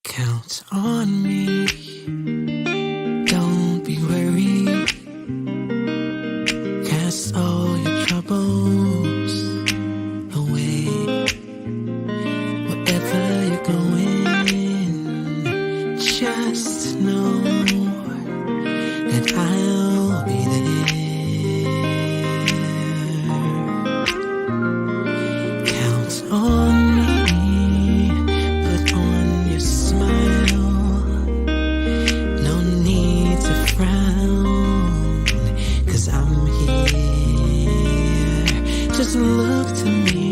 Count on me, don't be worried. Cast all your troubles away. Wherever you're going, just know that I'll be there. Count on me. Just look to me,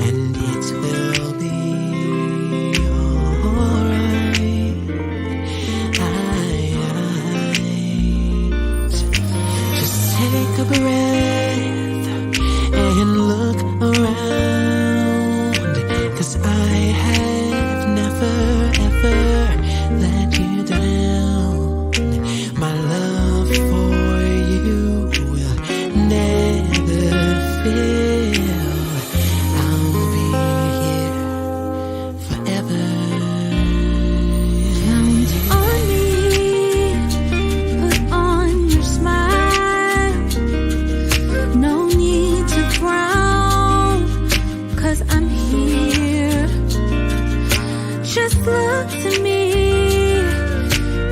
and it will be alright. Just take a breath and look around, 'cause I have never ever let you down. My love for you will never fail. I'll be here forever. Count on me, put on your smile. No need to frown, 'cause I'm here. Just look to me,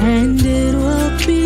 and it will be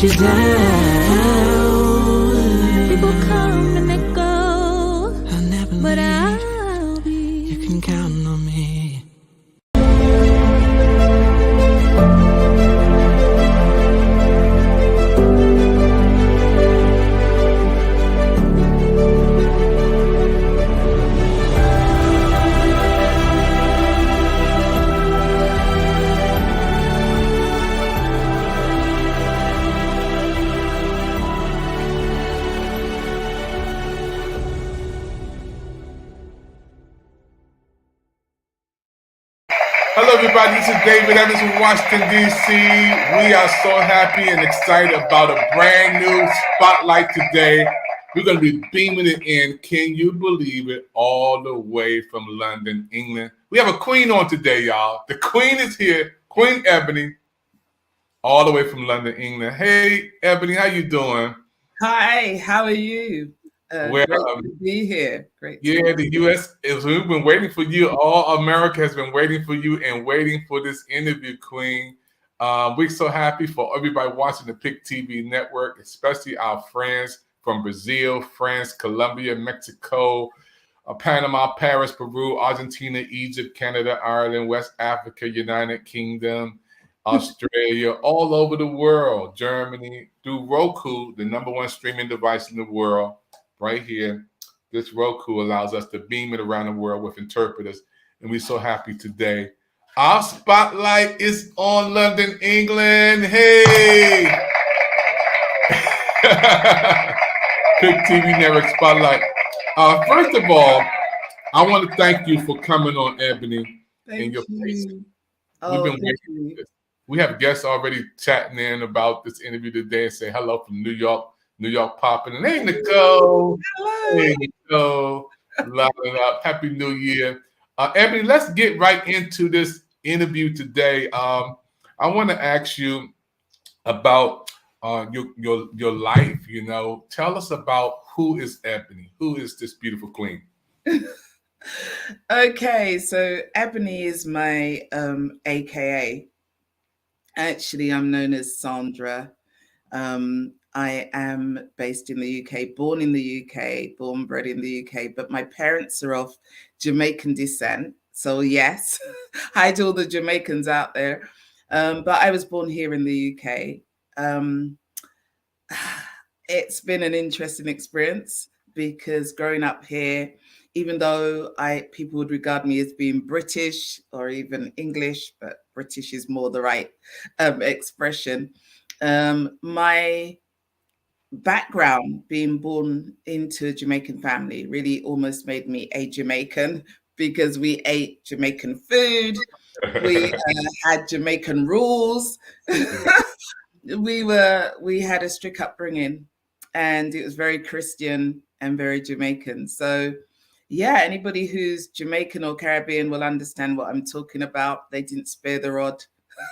you down. People come and they go, I'll never but leave. I'll be. You can count on me. everybody. This is David Evans from Washington, D.C. We are so happy and excited about a brand new spotlight today. We're going to be beaming it in, can you believe it, all the way from London, England. We have a queen on today, y'all. The queen is here, Queen Ebony, all the way from London, England. Hey, Ebony, how you doing? Hi, how are you? Well, Great to be here. Great to yeah, be the U.S. is. We've been waiting for you. All America has been waiting for you and waiting for this interview, Queen. We're so happy for everybody watching the PIC TV network, especially our friends from Brazil, France, Colombia, Mexico, Panama, Paris, Peru, Argentina, Egypt, Canada, Ireland, West Africa, United Kingdom, Australia, all over the world, Germany, through Roku, the number one streaming device in the world, right here. This Roku allows us to beam it around the world with interpreters, and we're so happy today. Our spotlight is on London, England. Hey! PIC TV Network Spotlight. First of all, I want to thank you for coming on, Ebony, Thank your place. you. We've been waiting for this. We have guests already chatting in about this interview today and say hello from New York popping. And hey, Nicole. Hello. Hey, Nicole. Love it up. Happy New Year. Ebony, let's get right into this interview today. I want to ask you about your life. You know, tell us about who is Ebony. Who is this beautiful queen? Okay, so Ebony is my AKA. Actually, I'm known as Sandra. I am based in the UK, born in the UK, born bred in the UK, but my parents are of Jamaican descent. So yes, hi to all the Jamaicans out there. But I was born here in the UK. It's been an interesting experience because growing up here, even though people would regard me as being British or even English, but British is more the right expression. My background, being born into a Jamaican family, really almost made me a Jamaican because we ate Jamaican food, we had Jamaican rules. We had a strict upbringing, and it was very Christian and very Jamaican. So yeah, anybody who's Jamaican or Caribbean will understand what I'm talking about. They didn't spare the rod.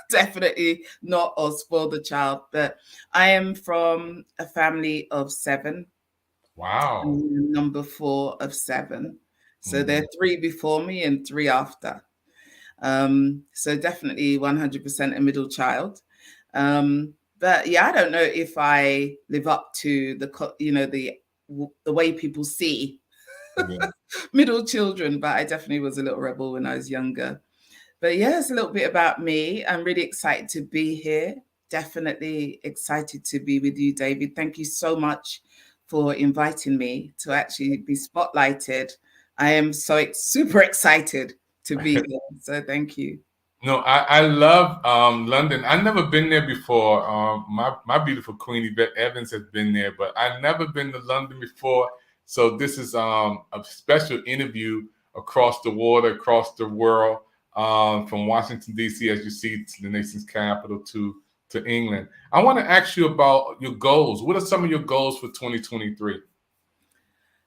Definitely not, or spoil the child. But I am from a family of 7. Wow. I'm number 4 of 7. So there are 3 before me and 3 after. So definitely 100% a middle child. But yeah, I don't know if I live up to the way people see middle children, but I definitely was a little rebel when I was younger. But yeah, it's a little bit about me. I'm really excited to be here. Definitely excited to be with you, David. Thank you so much for inviting me to actually be spotlighted. I am so super excited to be here. So thank you. No, I love London. I've never been there before. My beautiful queen Yvette Evans has been there, but I've never been to London before. So this is a special interview across the water, across the world, from Washington, D.C., as you see, to the nation's capital, to England. I want to ask you about your goals. What are some of your goals for 2023?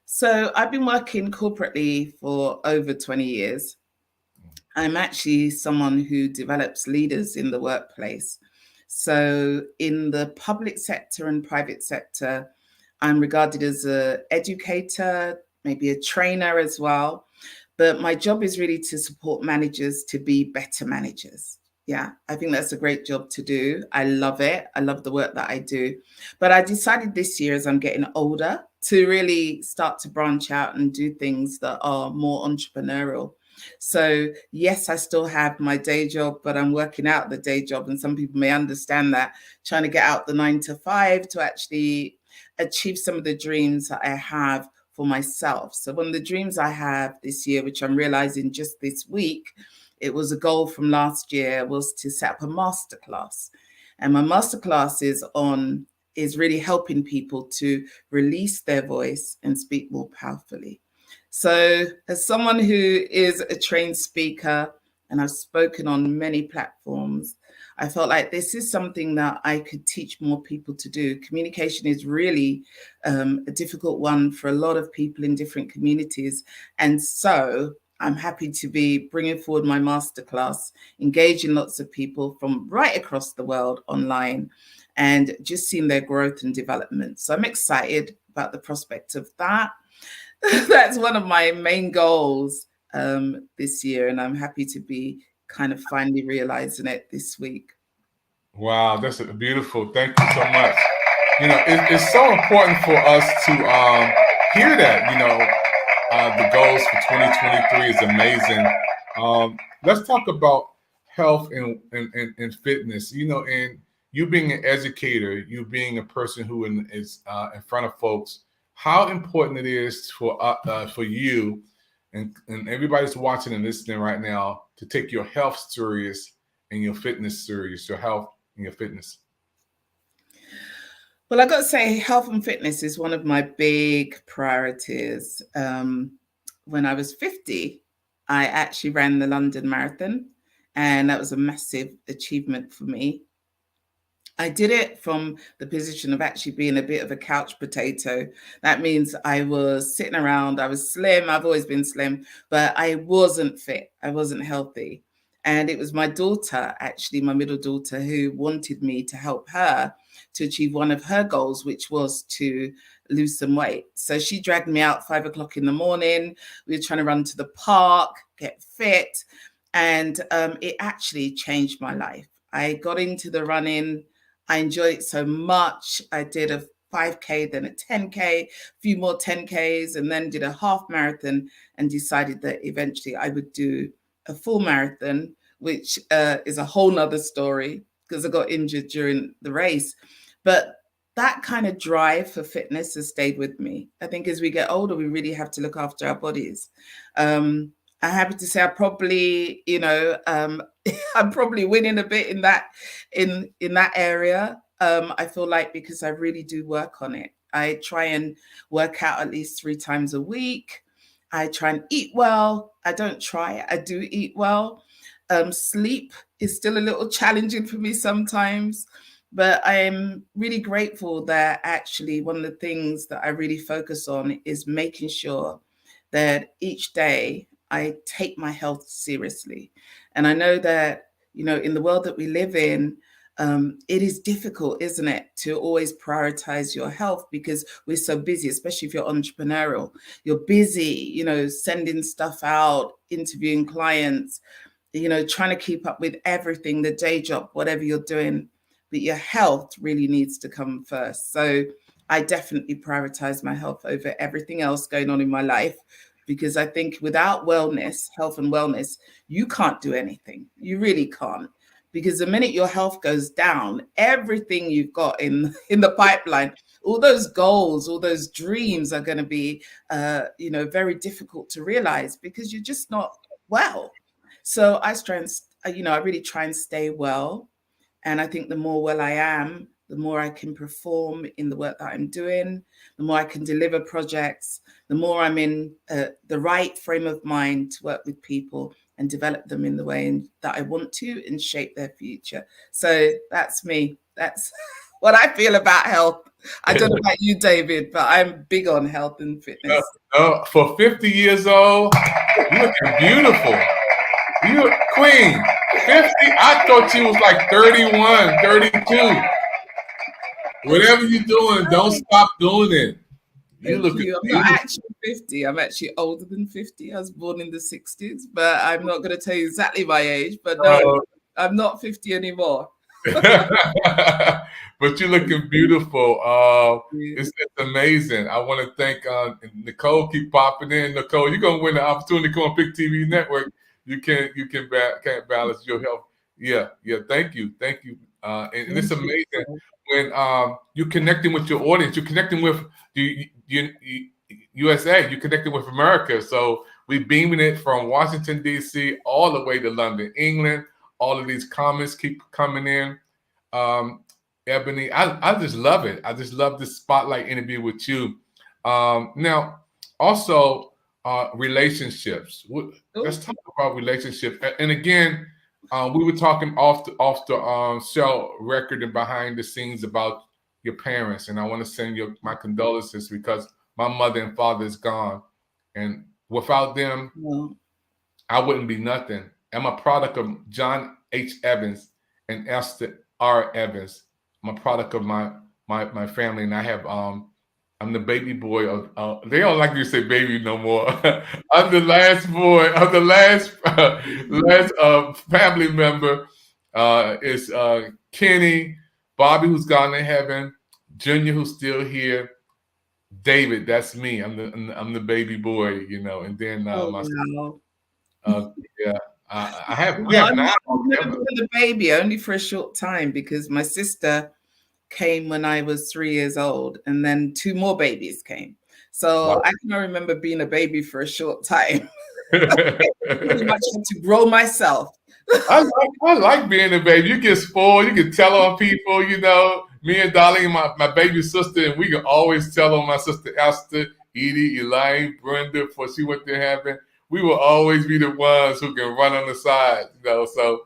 So I've been working corporately for over 20 years. I'm actually someone who develops leaders in the workplace. So in the public sector and private sector, I'm regarded as an educator, maybe a trainer as well. But my job is really to support managers to be better managers. Yeah, I think that's a great job to do. I love it. I love the work that I do. But I decided this year, as I'm getting older, to really start to branch out and do things that are more entrepreneurial. So yes, I still have my day job, but I'm working out the day job. And some people may understand that, trying to get out the 9 to 5 to actually achieve some of the dreams that I have for myself. So one of the dreams I have this year, which I'm realizing just this week, it was a goal from last year, was to set up a masterclass. And my masterclass is really helping people to release their voice and speak more powerfully. So as someone who is a trained speaker, and I've spoken on many platforms. I felt like this is something that I could teach more people to do. Communication is really a difficult one for a lot of people in different communities. And so I'm happy to be bringing forward my masterclass, engaging lots of people from right across the world online, and just seeing their growth and development. So I'm excited about the prospect of that. That's one of my main goals this year, and I'm happy to be kind of finally realizing it this week. Wow, that's beautiful. Thank you so much. It's so important for us to hear that. The goals for 2023 is amazing. Let's talk about health and fitness. And you being an educator, you being a person who is in front of folks, how important it is for you and everybody's watching and listening right now to take your health serious and your fitness serious, your health and your fitness. Well, I got to say, health and fitness is one of my big priorities. When I was 50, I actually ran the London Marathon, and that was a massive achievement for me. I did it from the position of actually being a bit of a couch potato. That means I was sitting around, I was slim, I've always been slim, but I wasn't fit, I wasn't healthy. And it was my daughter, actually, my middle daughter, who wanted me to help her to achieve one of her goals, which was to lose some weight. So she dragged me out 5 o'clock in the morning. We were trying to run to the park, get fit. And it actually changed my life. I got into the running. I enjoyed it so much. I did a 5K, then a 10K, a few more 10Ks, and then did a half marathon and decided that eventually I would do a full marathon, which is a whole nother story because I got injured during the race. But that kind of drive for fitness has stayed with me. I think as we get older, we really have to look after our bodies. I'm happy to say I probably, I'm probably winning a bit in that area. I feel like because I really do work on it. I try and work out at least 3 times a week. I try and eat well. I don't try, I do eat well. Sleep is still a little challenging for me sometimes, but I'm really grateful that actually one of the things that I really focus on is making sure that each day I take my health seriously. And I know that, in the world that we live in, it is difficult, isn't it, to always prioritize your health because we're so busy, especially if you're entrepreneurial. You're busy, sending stuff out, interviewing clients, trying to keep up with everything, the day job, whatever you're doing. But your health really needs to come first. So I definitely prioritize my health over everything else going on in my life. Because I think without wellness, health and wellness, you can't do anything. You really can't. Because the minute your health goes down, everything you've got in the pipeline, all those goals, all those dreams are going to be, very difficult to realize because you're just not well. So I really try and stay well. And I think the more well I am, the more I can perform in the work that I'm doing, the more I can deliver projects, the more I'm in the right frame of mind to work with people and develop them in the way that I want to and shape their future. So that's me. That's what I feel about health. I don't know about you, David, but I'm big on health and fitness. For 50 years old, you're looking beautiful. You're queen. 50? I thought you was like 31, 32. Whatever you're doing, don't stop doing it. I'm not actually 50. I'm actually older than 50. I was born in the 60s, but I'm not going to tell you exactly my age. But no, I'm not 50 anymore. But you're looking beautiful. It's amazing. I want to thank Nicole. Keep popping in, Nicole. You're gonna win the opportunity to come on Pick TV Network. You can't balance your health. Yeah. Thank you. And it's amazing when you're connecting with your audience. You're connecting with the USA. You're connecting with America. So we're beaming it from Washington D.C. all the way to London, England. All of these comments keep coming in. Ebony, I just love it. I just love this spotlight interview with you. Now, also, relationships. Oh, Let's talk about relationships. And again, we were talking off the show record and behind the scenes about your parents, and I want to send you my condolences because my mother and father is gone, and without them, well, I wouldn't be nothing. I'm a product of John H. Evans and Esther R. Evans. I'm a product of my family, and I have I'm the baby boy of. They don't like you to say baby no more. I'm the last boy. I'm the last family member. Is Kenny, Bobby, who's gone to heaven, Junior, who's still here, David. That's me. I'm the baby boy, and then oh my wow. uh, yeah, we Well, have nine I've never members. been a baby, only for a short time, because my sister came when I was 3 years old, and then two more babies came. So Wow. I can remember being a baby for a short time. Pretty much had to grow myself. I like being a baby. You get spoiled. You can tell on people. Me and Darlene, my baby sister, and we can always tell on my sister Esther, Edie, Elaine, Brenda, before she went to heaven. We will always be the ones who can run on the side. So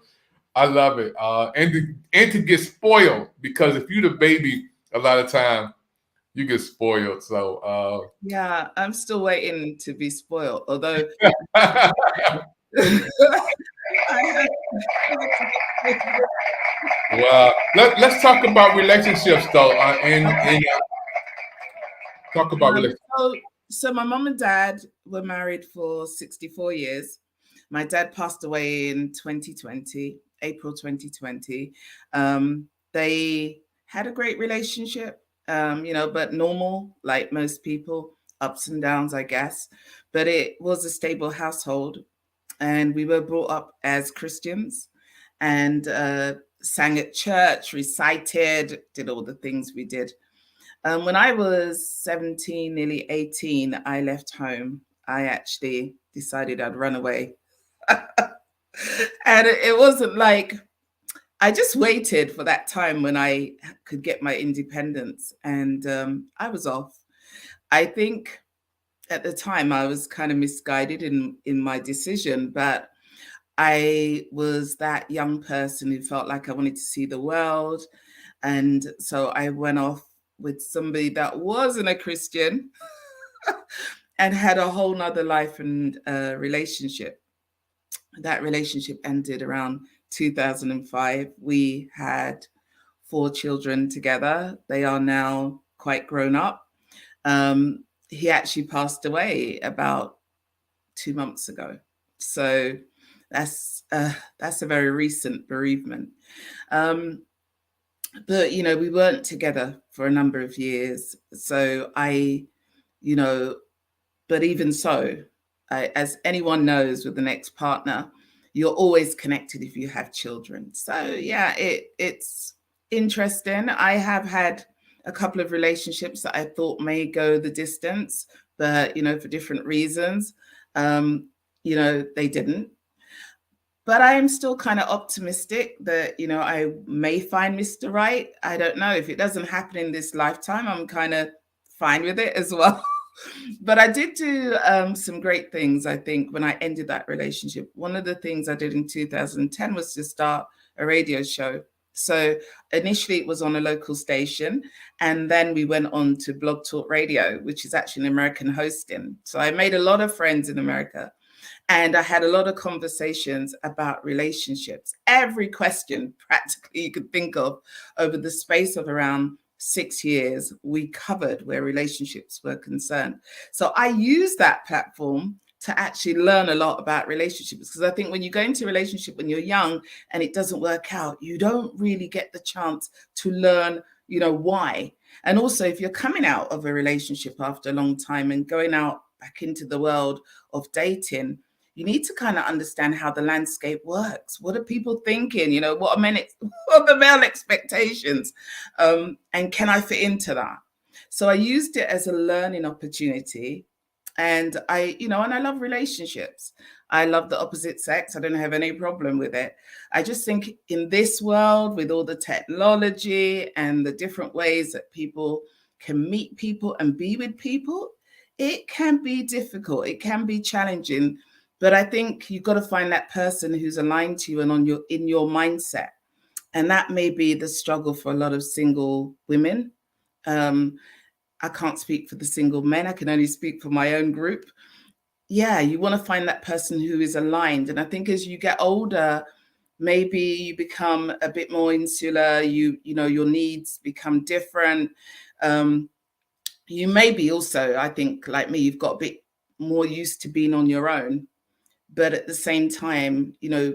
I love it. And to get spoiled, because if you're the baby, a lot of time you get spoiled. So Yeah, I'm still waiting to be spoiled. Although well, let's talk about relationships though. And talk about relationships. so my mom and dad were married for 64 years. My dad passed away in 2020, April 2020. They had a great relationship, but normal, like most people, ups and downs, I guess. But it was a stable household, and we were brought up as Christians, and sang at church, recited, did all the things we did. When I was 17, nearly 18, I left home. I actually decided I'd run away. And it wasn't like, I just waited for that time when I could get my independence, and I was off. I think at the time I was kind of misguided in my decision, but I was that young person who felt like I wanted to see the world. And so I went off with somebody that wasn't a Christian and had a whole nother life and relationship. That relationship ended around 2005. We had 4 children together. They are now quite grown up. He actually passed away about 2 months ago. So that's a very recent bereavement. But we weren't together for a number of years. So but even so, as anyone knows, with the next partner, you're always connected if you have children. So yeah, it's interesting. I have had a couple of relationships that I thought may go the distance, but for different reasons, they didn't. But I am still kind of optimistic that, I may find Mr. Right. I don't know. If it doesn't happen in this lifetime, I'm kind of fine with it as well. But I did do some great things, I think, when I ended that relationship. One of the things I did in 2010 was to start a radio show. So initially it was on a local station, and then we went on to Blog Talk Radio, which is actually an American hosting. So I made a lot of friends in America. And I had a lot of conversations about relationships. Every question practically you could think of over the space of around 6 years, we covered where relationships were concerned. So I used that platform to actually learn a lot about relationships, because I think when you go into a relationship when you're young and it doesn't work out, you don't really get the chance to learn, why. And also, if you're coming out of a relationship after a long time and going out back into the world of dating, you need to kind of understand how the landscape works. What are people thinking? What are the male expectations? And can I fit into that? So I used it as a learning opportunity. And I love relationships. I love the opposite sex. I don't have any problem with it. I just think in this world, with all the technology and the different ways that people can meet people and be with people, It can be difficult. It can be challenging, but I think you've got to find that person who's aligned to you and in your mindset. And that may be the struggle for a lot of single women. I can't speak for the single men. I can only speak for my own group. Yeah, you want to find that person who is aligned. And I think as you get older, maybe you become a bit more insular. You know, your needs become different. You may be also, I think, like me, you've got a bit more used to being on your own. But at the same time, you know,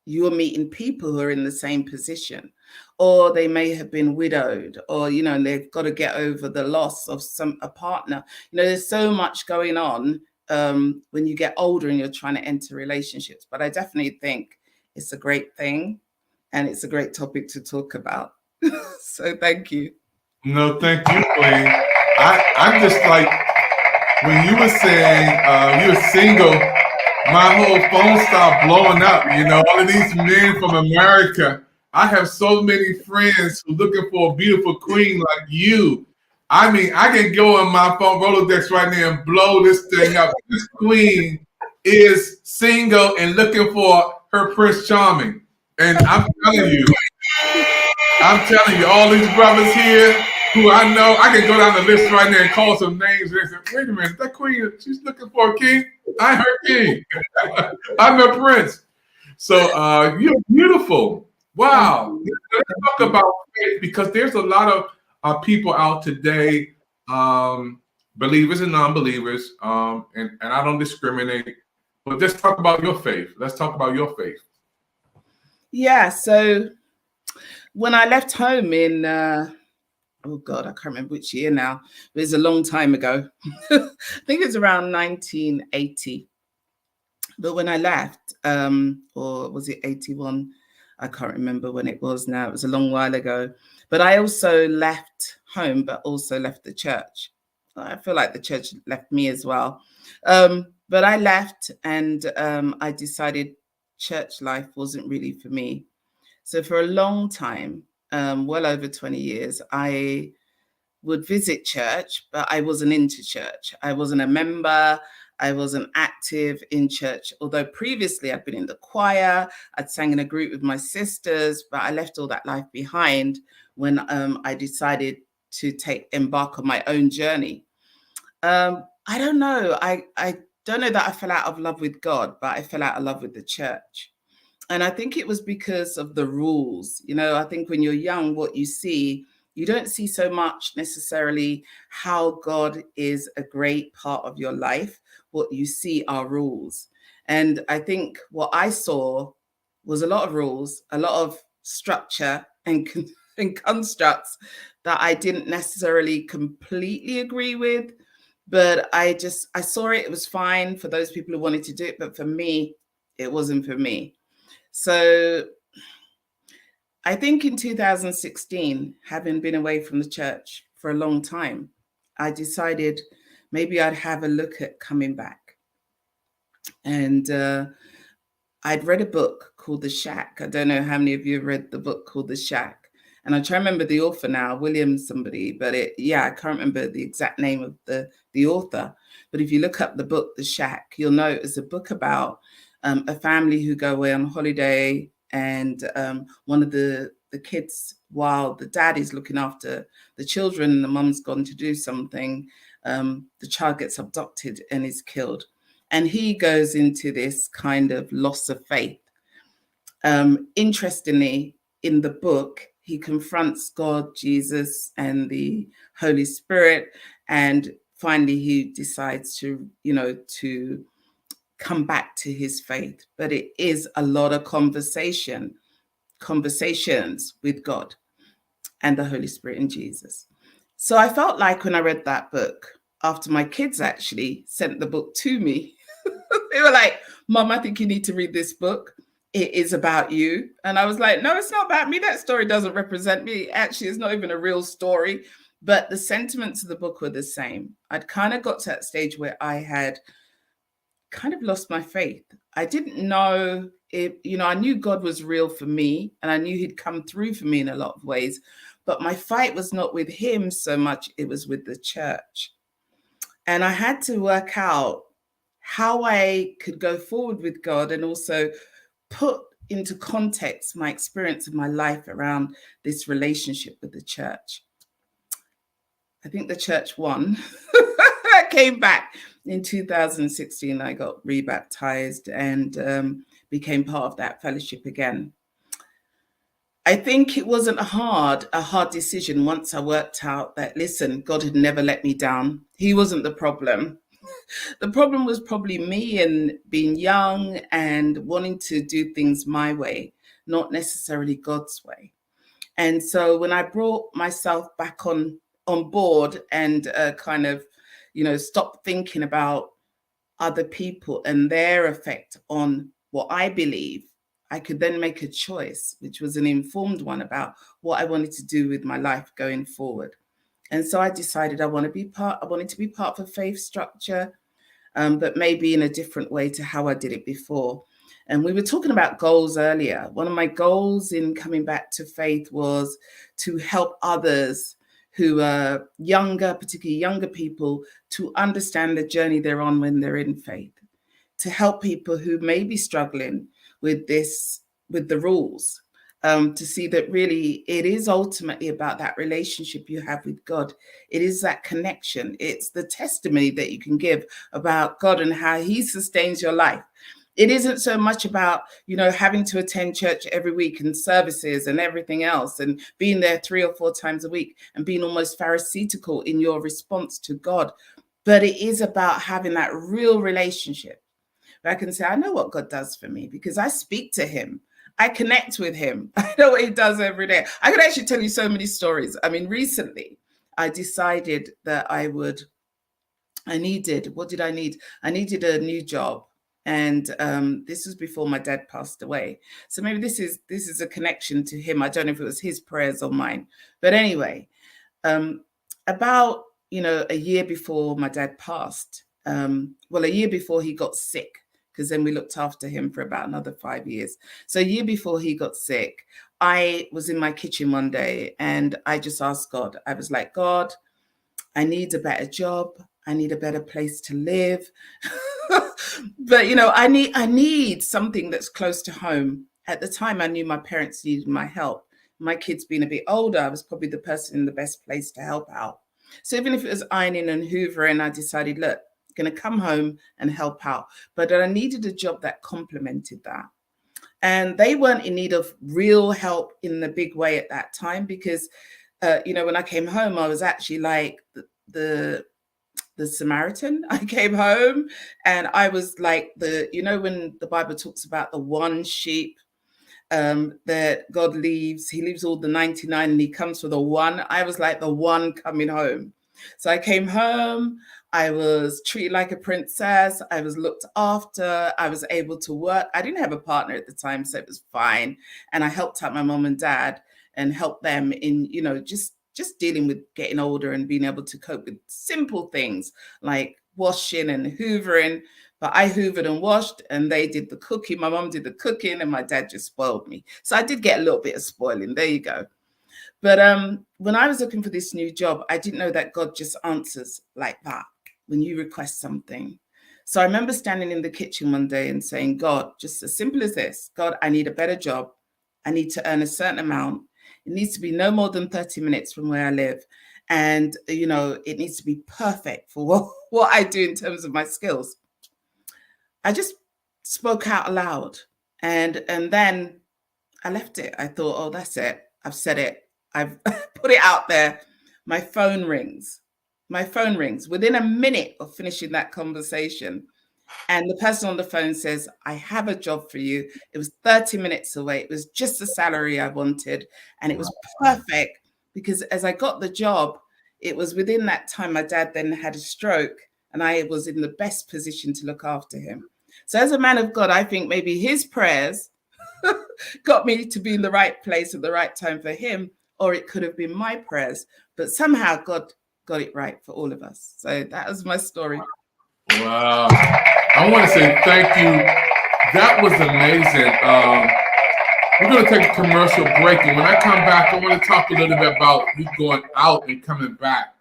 you're meeting people who are in the same position, or they may have been widowed, or, you know, and they've got to get over the loss of a partner. You know, there's so much going on when you get older and you're trying to enter relationships. But I definitely think it's a great thing, and it's a great topic to talk about. So thank you. No, thank you, Queen. I'm just like, when you were saying you were single, my whole phone stopped blowing up. You know, all of these men from America. I have so many friends who looking for a beautiful queen like you. I mean, I can go on my phone Rolodex right now and blow this thing up. This queen is single and looking for her Prince Charming. And I'm telling you, all these brothers here who I know, I can go down the list right now and call some names and say, wait a minute, that queen, she's looking for a king. I'm her king. I'm her prince. So you're beautiful. Wow. Let's talk about faith, because there's a lot of people out today, believers and non-believers, and I don't discriminate, but just talk about your faith. Let's talk about your faith. Yeah, so when I left home in, oh God, I can't remember which year now. It was a long time ago. I think it was around 1980. But when I left, or was it 81? I can't remember when it was now. It was a long while ago. But I also left home, but also left the church. I feel like the church left me as well. But I left, and I decided church life wasn't really for me. So for a long time, well over 20 years, I would visit church, but I wasn't into church. I wasn't a member. I wasn't active in church, although previously I'd been in the choir. I'd sang in a group with my sisters, but I left all that life behind when I decided to embark on my own journey. I don't know. I don't know that I fell out of love with God, but I fell out of love with the church. And I think it was because of the rules. You know, I think when you're young, what you see, you don't see so much necessarily how God is a great part of your life. What you see are rules. And I think what I saw was a lot of rules, a lot of structure and constructs that I didn't necessarily completely agree with. But I saw it was fine for those people who wanted to do it. But for me, it wasn't for me. So I think in 2016, having been away from the church for a long time, I decided maybe I'd have a look at coming back. And I'd read a book called The Shack. I don't know how many of you have read the book called The Shack. And I try to remember the author now, William somebody, but I can't remember the exact name of the author. But if you look up the book, The Shack, you'll know it's a book about a family who go away on holiday, and one of the kids, while the dad is looking after the children and the mum's gone to do something, the child gets abducted and is killed. And he goes into this kind of loss of faith. Interestingly, in the book, he confronts God, Jesus, and the Holy Spirit. And finally, he decides to come back to his faith. But it is a lot of conversations with God and the Holy Spirit and Jesus. So I felt like when I read that book, after my kids actually sent the book to me, they were like, Mom, I think you need to read this book. It is about you. And I was like, no, it's not about me. That story doesn't represent me. Actually, it's not even a real story. But the sentiments of the book were the same. I'd kind of got to that stage where I had kind of lost my faith. I didn't know if, I knew God was real for me, and I knew he'd come through for me in a lot of ways. But my fight was not with him so much. It was with the church. And I had to work out how I could go forward with God and also put into context my experience of my life around this relationship with the church. I think the church won. I came back in 2016. I got rebaptized and became part of that fellowship again. I think it wasn't a hard decision once I worked out that, listen, God had never let me down. He wasn't the problem. The problem was probably me and being young and wanting to do things my way, not necessarily God's way. And so when I brought myself back on board and kind of, stopped thinking about other people and their effect on what I believe, I could then make a choice, which was an informed one about what I wanted to do with my life going forward. And so I decided I wanted to be part of a faith structure, but maybe in a different way to how I did it before. And we were talking about goals earlier. One of my goals in coming back to faith was to help others who are younger, particularly younger people, to understand the journey they're on when they're in faith, to help people who may be struggling with the rules, to see that really it is ultimately about that relationship you have with God. It is that connection. It's the testimony that you can give about God and how he sustains your life. It isn't so much about, having to attend church every week and services and everything else and being there 3 or 4 times a week and being almost pharisaical in your response to God. But it is about having that real relationship. I can say, I know what God does for me because I speak to him. I connect with him. I know what he does every day. I could actually tell you so many stories. I mean, recently I decided that I needed a new job. And this was before my dad passed away. So maybe this is a connection to him. I don't know if it was his prayers or mine. But anyway, about, a year before my dad passed, a year before he got sick, because then we looked after him for about another 5 years. So a year before he got sick, I was in my kitchen one day and I just asked God. I was like, God, I need a better job. I need a better place to live. But, I need something that's close to home. At the time, I knew my parents needed my help. My kids being a bit older, I was probably the person in the best place to help out. So even if it was ironing and hoovering, I decided, look, going to come home and help out. But I needed a job that complemented that. And they weren't in need of real help in the big way at that time because, when I came home, I was actually like the Samaritan. I came home and I was like when the Bible talks about the one sheep that God leaves, he leaves all the 99 and he comes for the one. I was like the one coming home. So I came home, I was treated like a princess, I was looked after, I was able to work. I didn't have a partner at the time, so it was fine. And I helped out my mom and dad and helped them in, just dealing with getting older and being able to cope with simple things like washing and hoovering. But I hoovered and washed and they did the cooking. My mom did the cooking and my dad just spoiled me. So I did get a little bit of spoiling. There you go. But when I was looking for this new job, I didn't know that God just answers like that when you request something. So I remember standing in the kitchen one day and saying, God, just as simple as this, God, I need a better job. I need to earn a certain amount. It needs to be no more than 30 minutes from where I live. And, it needs to be perfect for what I do in terms of my skills. I just spoke out aloud and then I left it. I thought, oh, that's it. I've said it. I've put it out there. My phone rings. Within a minute of finishing that conversation. And the person on the phone says, I have a job for you. It was 30 minutes away. It was just the salary I wanted. And it was perfect because as I got the job, it was within that time my dad then had a stroke and I was in the best position to look after him. So as a man of God, I think maybe his prayers got me to be in the right place at the right time for him, or it could have been my prayers. But somehow God got it right for all of us. So that was my story. Wow. I want to say thank you. That was amazing. We're going to take a commercial break. And when I come back, I want to talk a little bit about you going out and coming back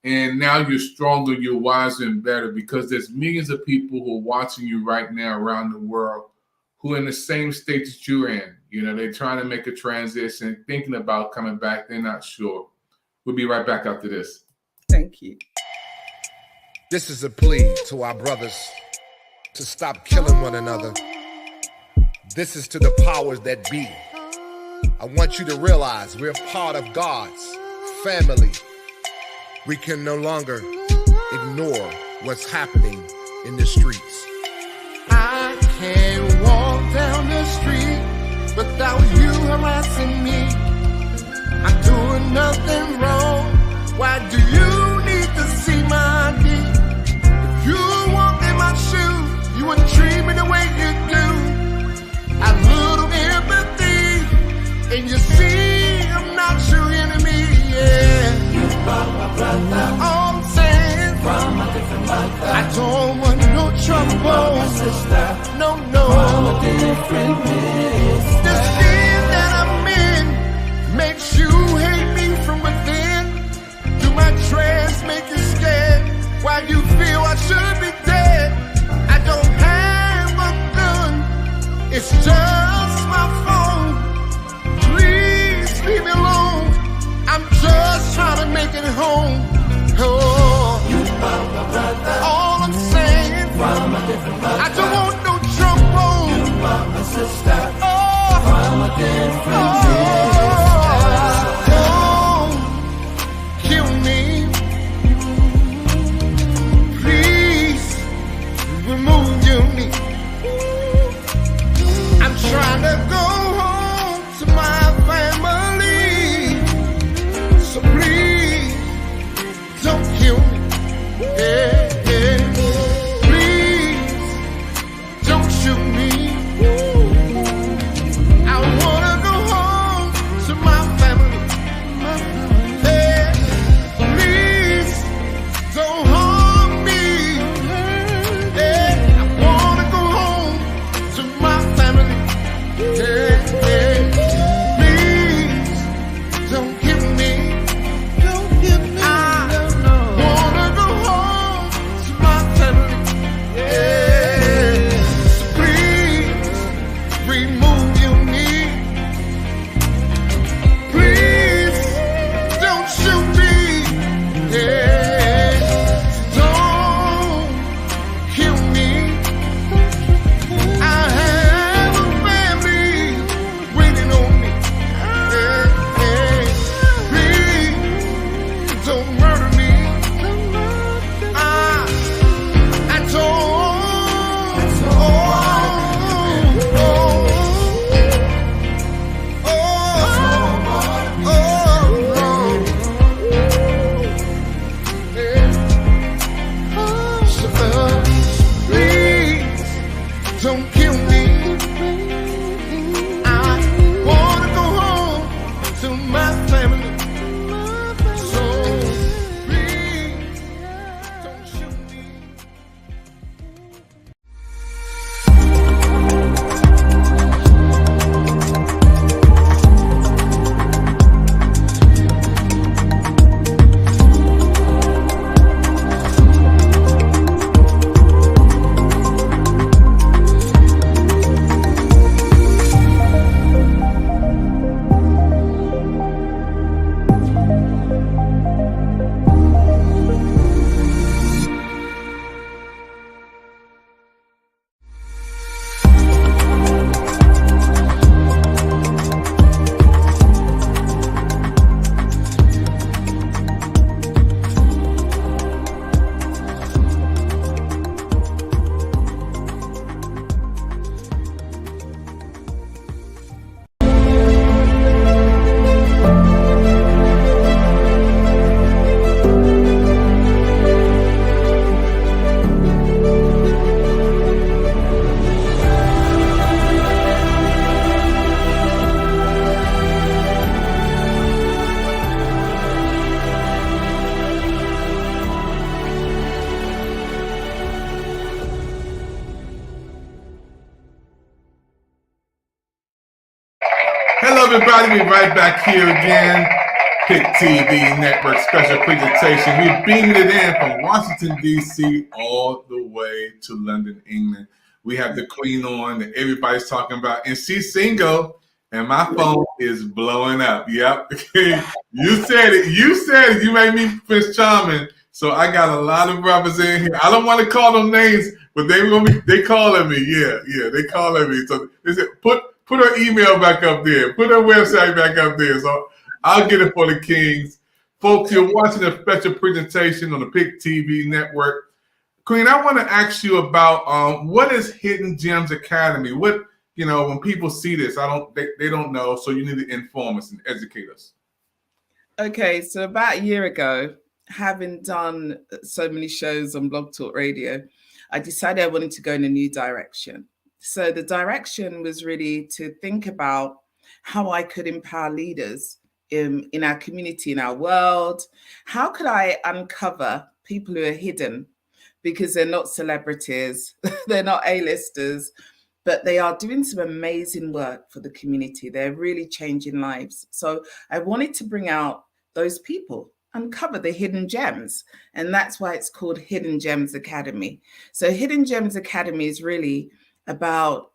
And now you're stronger, you're wiser and better, because there's millions of people who are watching you right now around the world who are in the same state that you're in. You know, they're trying to make a transition, thinking about coming back. They're not sure. We'll be right back after this. Thank you. This is a plea to our brothers to stop killing one another. This is to the powers that be. I want you to realize we're part of God's family. We can no longer ignore what's happening in the streets. I can't walk down the street without you harassing me. I'm doing nothing wrong. Why do you need to see my ID? If you walk in my shoes, you wouldn't treat me the way you do. A little empathy, and you see I'm not your enemy, yeah. You are my brother. All I'm saying, from a different mother. I don't want no trouble. You are my sister. No, no. From a different mister. The skin that I'm in makes you hate me from within. Do my dress make you scared? Why you feel I should be dead? I don't have a gun. It's just my phone. Please leave me alone. I'm just trying to make it home. Oh, you are my brother. All I'm saying, from a different mother. I don't want no trouble. You are my sister. Oh, from a different kill me. Please remove your knee. I'm trying to go home to my family. So please don't kill me. Yeah, yeah. Please don't shoot me. I wanna go home to my family. Yeah. Please don't harm me. Yeah. I wanna go home to my family. Yeah, yeah. Please don't kill me. Don't kill me. I wanna go home to my family. Yeah. So please remove your knee. Please don't shoot me. Yeah. Don't kill me. I have a family waiting on me. Yeah, yeah. Please don't murder me. I don't. Please don't kill me. I wanna go home to my family. So please don't shoot me. Hello, everybody. We're right back here again. Pick TV Network special presentation. We're beaming it in from Washington, D.C. all the way to London, England. We have the Queen on that everybody's talking about, and she's single, and my phone is blowing up. Yep. You said it. You said it. You made me Prince Charming. So I got a lot of brothers in here. I don't want to call them names, but they calling me. Yeah, they calling me. So they said, put her email back up there. Put her website back up there. So I'll get it for the Kings. Folks, you're watching a special presentation on the Pick TV Network. Queen, I want to ask you about what is Hidden Gems Academy? What, when people see this, they don't know, so you need to inform us and educate us. Okay, so about a year ago, having done so many shows on Blog Talk Radio, I decided I wanted to go in a new direction. So the direction was really to think about how I could empower leaders in our community, in our world. How could I uncover people who are hidden because they're not celebrities, they're not A-listers, but they are doing some amazing work for the community. They're really changing lives. So I wanted to bring out those people, uncover the hidden gems. And that's why it's called Hidden Gems Academy. So Hidden Gems Academy is really about,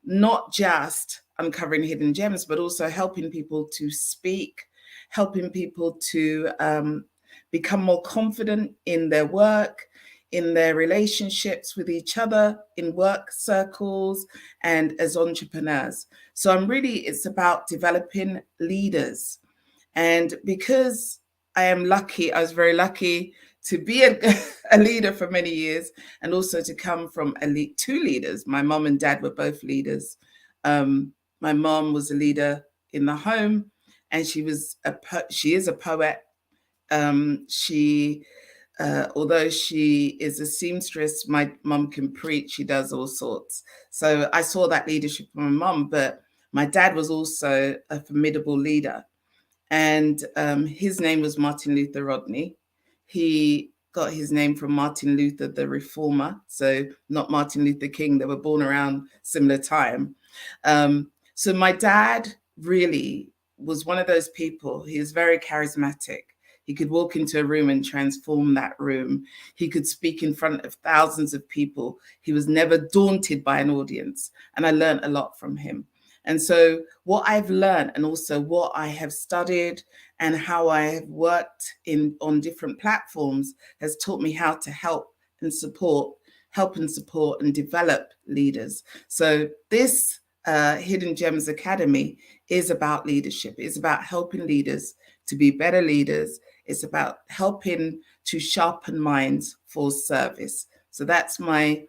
not just uncovering hidden gems, but also helping people to speak, helping people to become more confident in their work, in their relationships with each other, in work circles, and as entrepreneurs. So it's about developing leaders. And because I was very lucky to be a leader for many years, and also to come from two leaders. My mom and dad were both leaders. My mom was a leader in the home, and she is a poet. Although she is a seamstress, my mom can preach, she does all sorts. So I saw that leadership from my mom, but my dad was also a formidable leader. And his name was Martin Luther Rodney. He got his name from Martin Luther, the reformer. So not Martin Luther King. They were born around similar time. So my dad really was one of those people. He was very charismatic. He could walk into a room and transform that room. He could speak in front of thousands of people. He was never daunted by an audience. And I learned a lot from him. And so what I've learned, and also what I have studied and how I have worked on different platforms, has taught me how to help and support and develop leaders. So this Hidden Gems Academy is about leadership. It's about helping leaders to be better leaders. It's about helping to sharpen minds for service. So that's my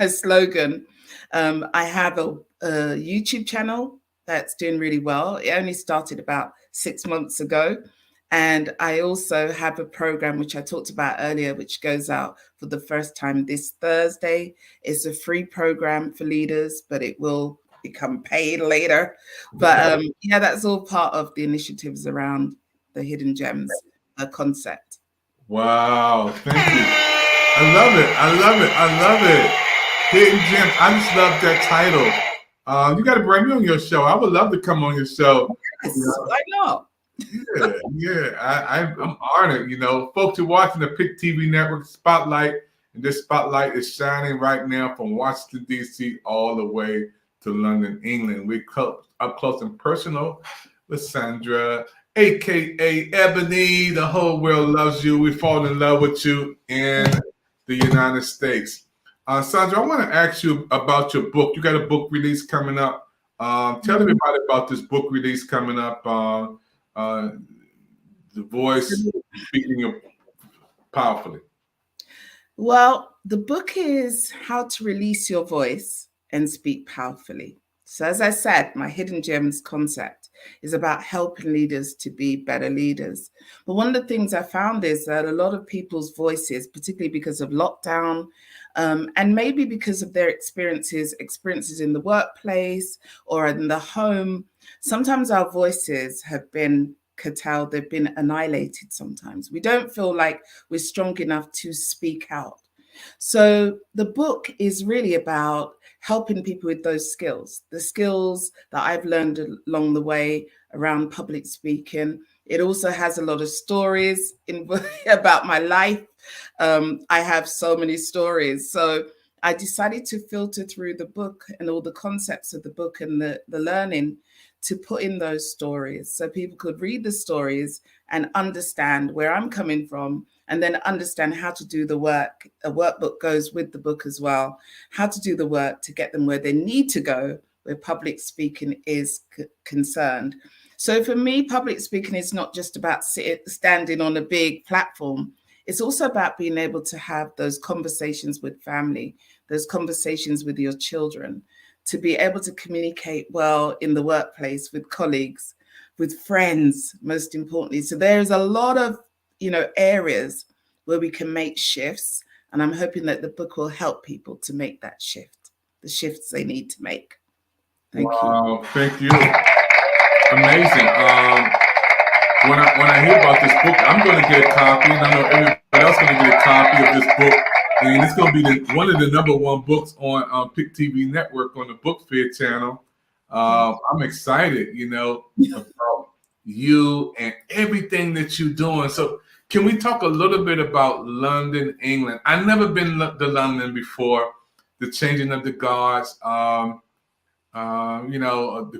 slogan. I have a YouTube channel that's doing really well. It only started about 6 months ago. And I also have a program, which I talked about earlier, which goes out for the first time this Thursday. It's a free program for leaders, but it will become paid later. But that's all part of the initiatives around the Hidden Gems concept. Wow, thank you. I love it. Hidden Gems. I just love that title. You got to bring me on your show. I would love to come on your show. Yes, why not? I'm honored. Folks, you're watching the Pick TV Network Spotlight, and this spotlight is shining right now from Washington, D.C. all the way to London, England. We're up close and personal with Sandra, a.k.a. Ebony. The whole world loves you. We fall in love with you in the United States. Sandra, I want to ask you about your book. You got a book release coming up. Tell everybody about this book release coming up. The voice speaking powerfully. Well, the book is How to Release Your Voice and Speak Powerfully. So as I said, my Hidden Gems concept is about helping leaders to be better leaders. But one of the things I found is that a lot of people's voices, particularly because of lockdown, and maybe because of their experiences in the workplace or in the home, sometimes our voices have been curtailed, they've been annihilated sometimes. We don't feel like we're strong enough to speak out. So the book is really about helping people with those skills, the skills that I've learned along the way around public speaking, It also has a lot of stories in about my life. I have so many stories. So I decided to filter through the book and all the concepts of the book and the learning to put in those stories so people could read the stories and understand where I'm coming from, and then understand how to do the work. A workbook goes with the book as well, how to do the work to get them where they need to go, where public speaking is concerned. So for me, public speaking is not just about standing on a big platform. It's also about being able to have those conversations with family, those conversations with your children, to be able to communicate well in the workplace with colleagues, with friends, most importantly. So there's a lot of, areas where we can make shifts. And I'm hoping that the book will help people to make that shift, the shifts they need to make. Thank you. Wow, thank you. Amazing. When I hear about this book, I'm going to get a copy, and I know everybody else going to get a copy of this book. And it's going to be one of the #1 books on Pick TV Network on the Book Fair channel. I'm excited, about you and everything that you're doing. So can we talk a little bit about London, England? I've never been to London before. The changing of the guards, the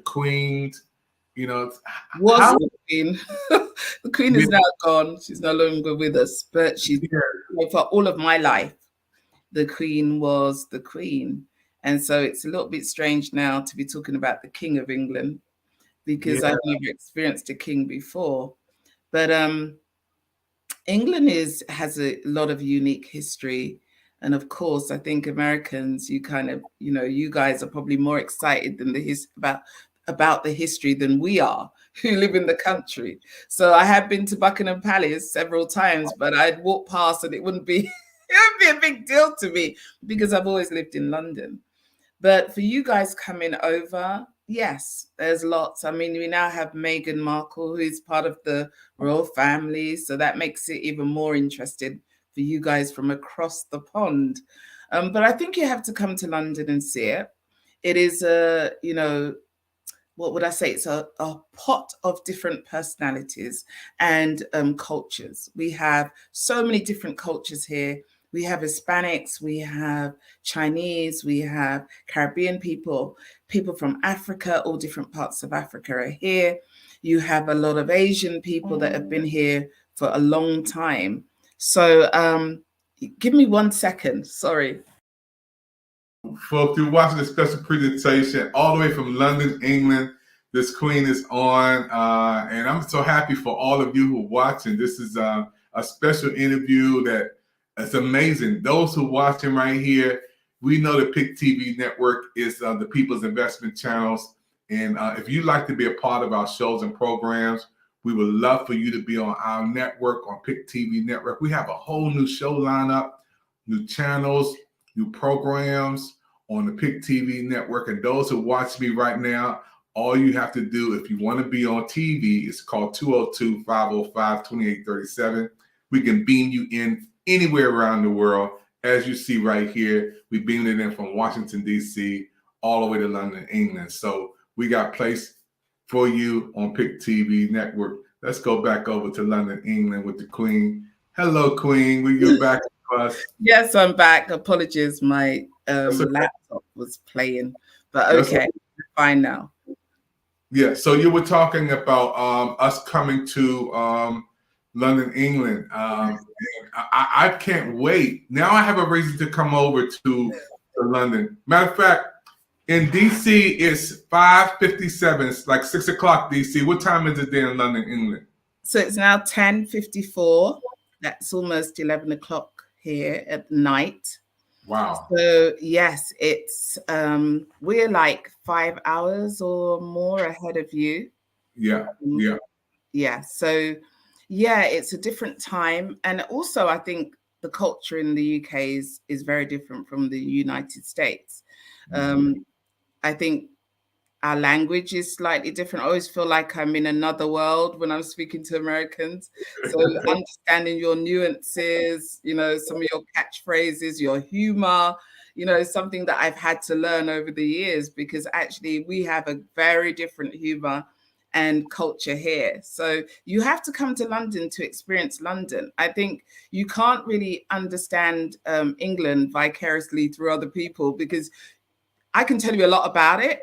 Queen's, The Queen. The Queen is now gone. She's no longer with us, but she's for all of my life. The Queen was the Queen. And so it's a little bit strange now to be talking about the King of England, because I've never experienced a king before. But England has a lot of unique history. And of course, I think Americans, you guys are probably more excited than about the history than we are, who live in the country. So I have been to Buckingham Palace several times, but I'd walk past and it wouldn't be a big deal to me because I've always lived in London. But for you guys coming over, yes, there's lots. I mean, we now have Meghan Markle, who is part of the royal family. So that makes it even more interesting for you guys from across the pond. But I think you have to come to London and see it. It is what would I say? It's a pot of different personalities and cultures. We have so many different cultures here. We have Hispanics, we have Chinese, we have Caribbean people from Africa, all different parts of Africa are here. You have a lot of Asian people that have been here for a long time. So give me 1 second, sorry. Folks, you're watching a special presentation all the way from London, England. This Queen is on, and I'm so happy for all of you who are watching. This is a special interview that is amazing. Those who are watching right here, we know the Pick TV Network is the people's investment channels. And if you'd like to be a part of our shows and programs, we would love for you to be on our network, on Pick TV Network. We have a whole new show lineup, new channels, new programs on the Pick TV Network. And those who watch me right now, all you have to do, if you want to be on TV, is call 202-505-2837. We can beam you in anywhere around the world. As you see right here, we beamed it in from Washington, D.C., all the way to London, England. So we got place for you on Pick TV Network. Let's go back over to London, England with the Queen. Hello, Queen. You're back with us. Yes, I'm back. Apologies, my laptop was playing, but okay, fine now. Yeah, so you were talking about us coming to London, England. I can't wait. Now I have a reason to come over to London. Matter of fact, in DC, it's 5:57. It's like 6 o'clock DC. What time is it there in London, England? So it's now 10:54. That's almost 11 o'clock here at night. Wow. So yes, it's we're like 5 hours or more ahead of you. Yeah. Yeah. So yeah, it's a different time. And also I think the culture in the UK is very different from the United States. I think our language is slightly different. I always feel like I'm in another world when I'm speaking to Americans. So understanding your nuances, some of your catchphrases, your humor, something that I've had to learn over the years, because actually we have a very different humor and culture here. So you have to come to London to experience London. I think you can't really understand England vicariously through other people, because I can tell you a lot about it,